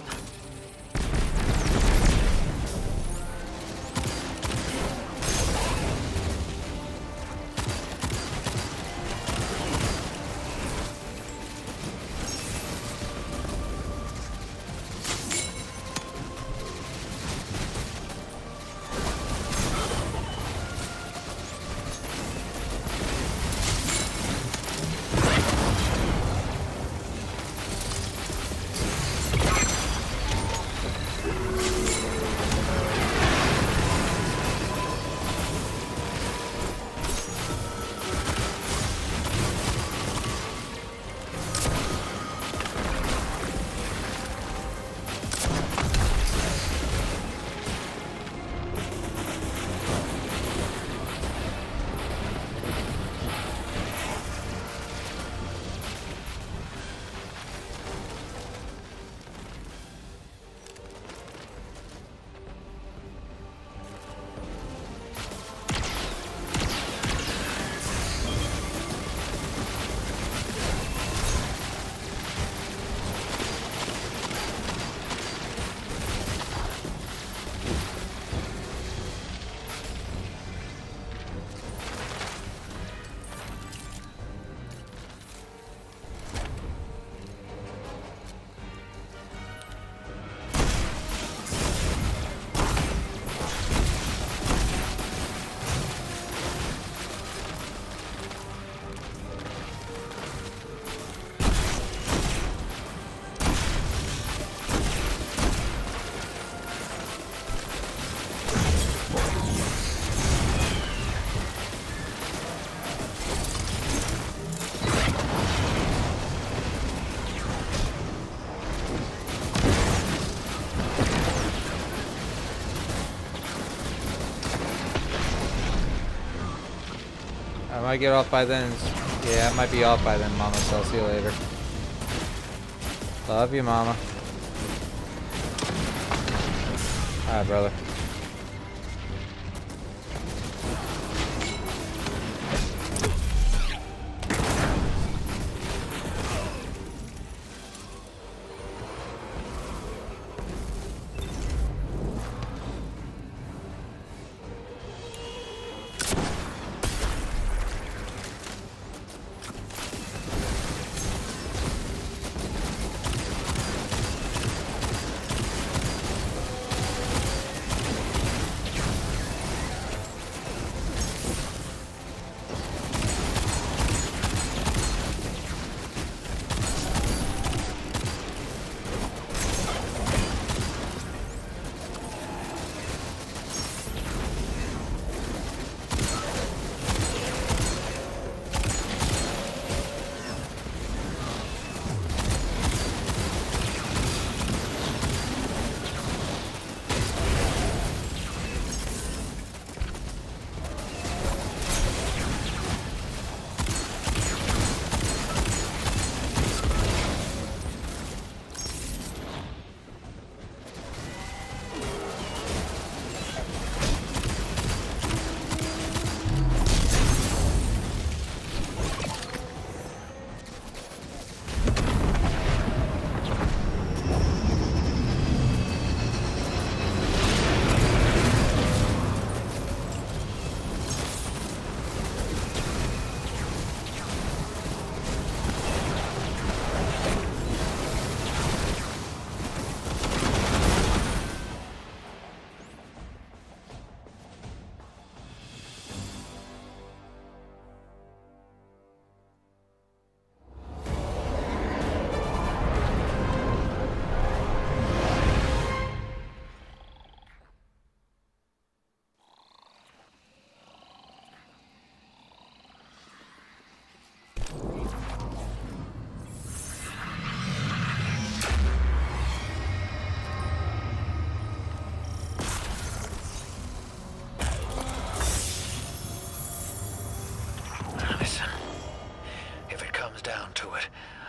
I might get off by then. Yeah, I might be off by then, Mama, so I'll see you later. Love you, Mama. Alright, brother.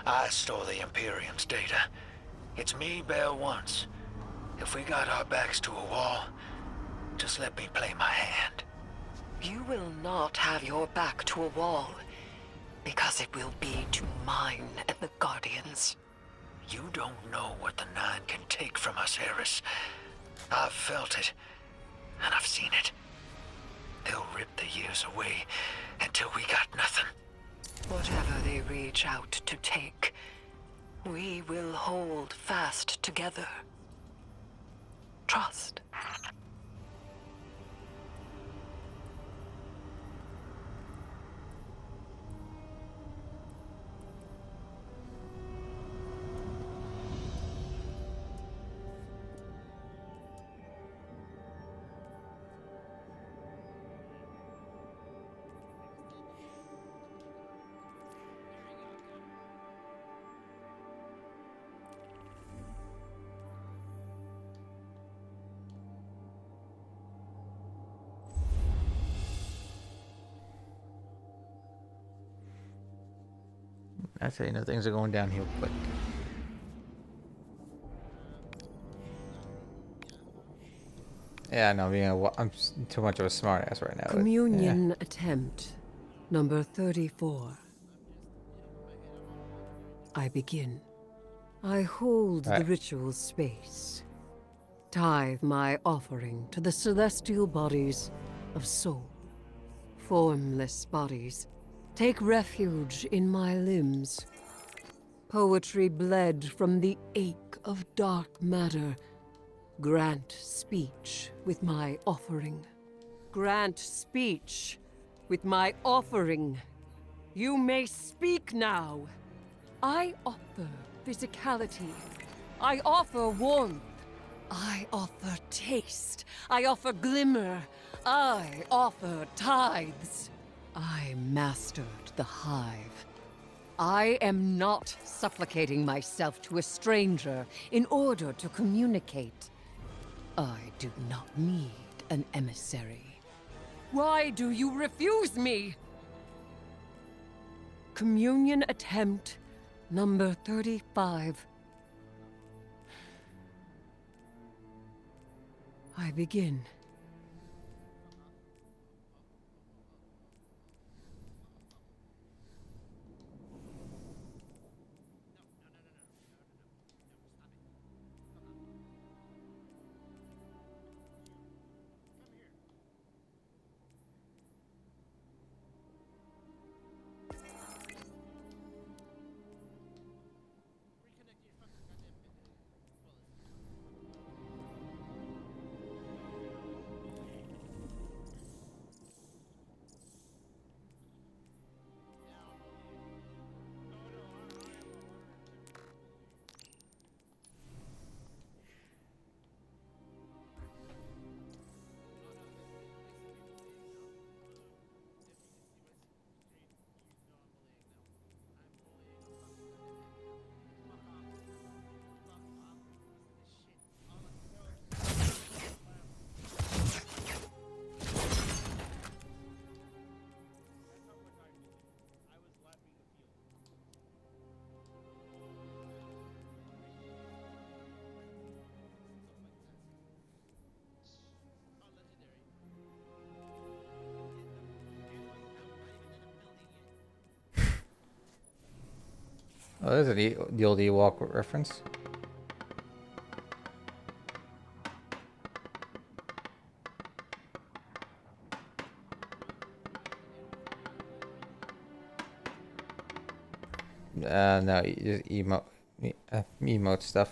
I stole the Imperium's data. It's me, Bale once. If we got our backs to a wall, Just let me play my hand. You will not have your back to a wall, because it will be to mine and the Guardians. You don't know what the Nine can take from us, Eris. I've felt it, and I've seen it. They'll rip the years away until we got nothing. Whatever they reach out to take, we will hold fast together. Trust. That's how you know things are going downhill quick. Yeah, no, I'm too much of a smartass right now. Communion attempt number 34. I begin. I hold the ritual space. Tithe my offering to the celestial bodies of soul. Formless bodies take refuge in my limbs. Poetry bled from the ache of dark matter. Grant speech with my offering. Grant speech with my offering. You may speak now. I offer physicality. I offer warmth. I offer taste. I offer glimmer. I offer tithes. I mastered the hive. I am not supplicating myself to a stranger in order to communicate. I do not need an emissary. Why do you refuse me? Communion attempt number 35. I begin. Oh, there's the old Ewok reference. No, just emote stuff.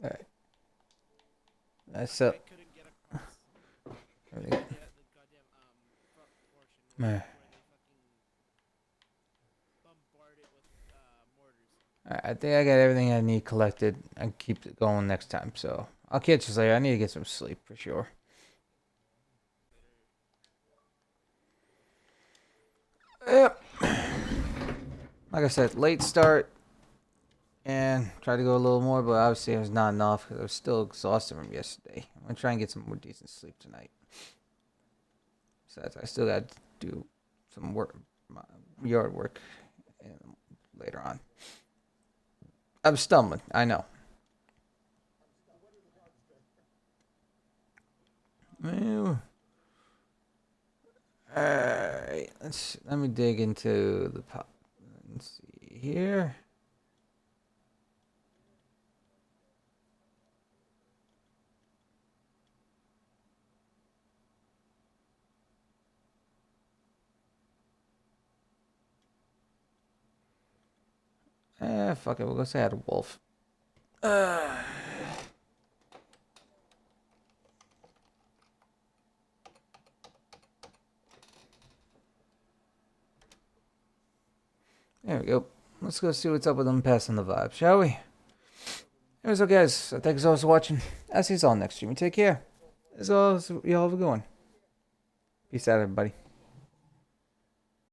Alright. That's up. Alright, I think I got everything I need collected. I can keep it going next time, so I'll catch you later. I need to get some sleep for sure. Yep. Like I said, late start. And try to go a little more, but obviously it was not enough because I was still exhausted from yesterday. I'm going to try and get some more decent sleep tonight. Besides, I still got to do some work, yard work later on. I'm stumbling, I know. Alright, let me dig into the pop. Let's see here. Fuck it, we'll go say I had a wolf. There we go. Let's go see what's up with them passing the vibe, shall we? Anyways, so guys, thanks always for watching. I'll see you all next stream. You take care. As always, y'all have a good one. Peace out, everybody.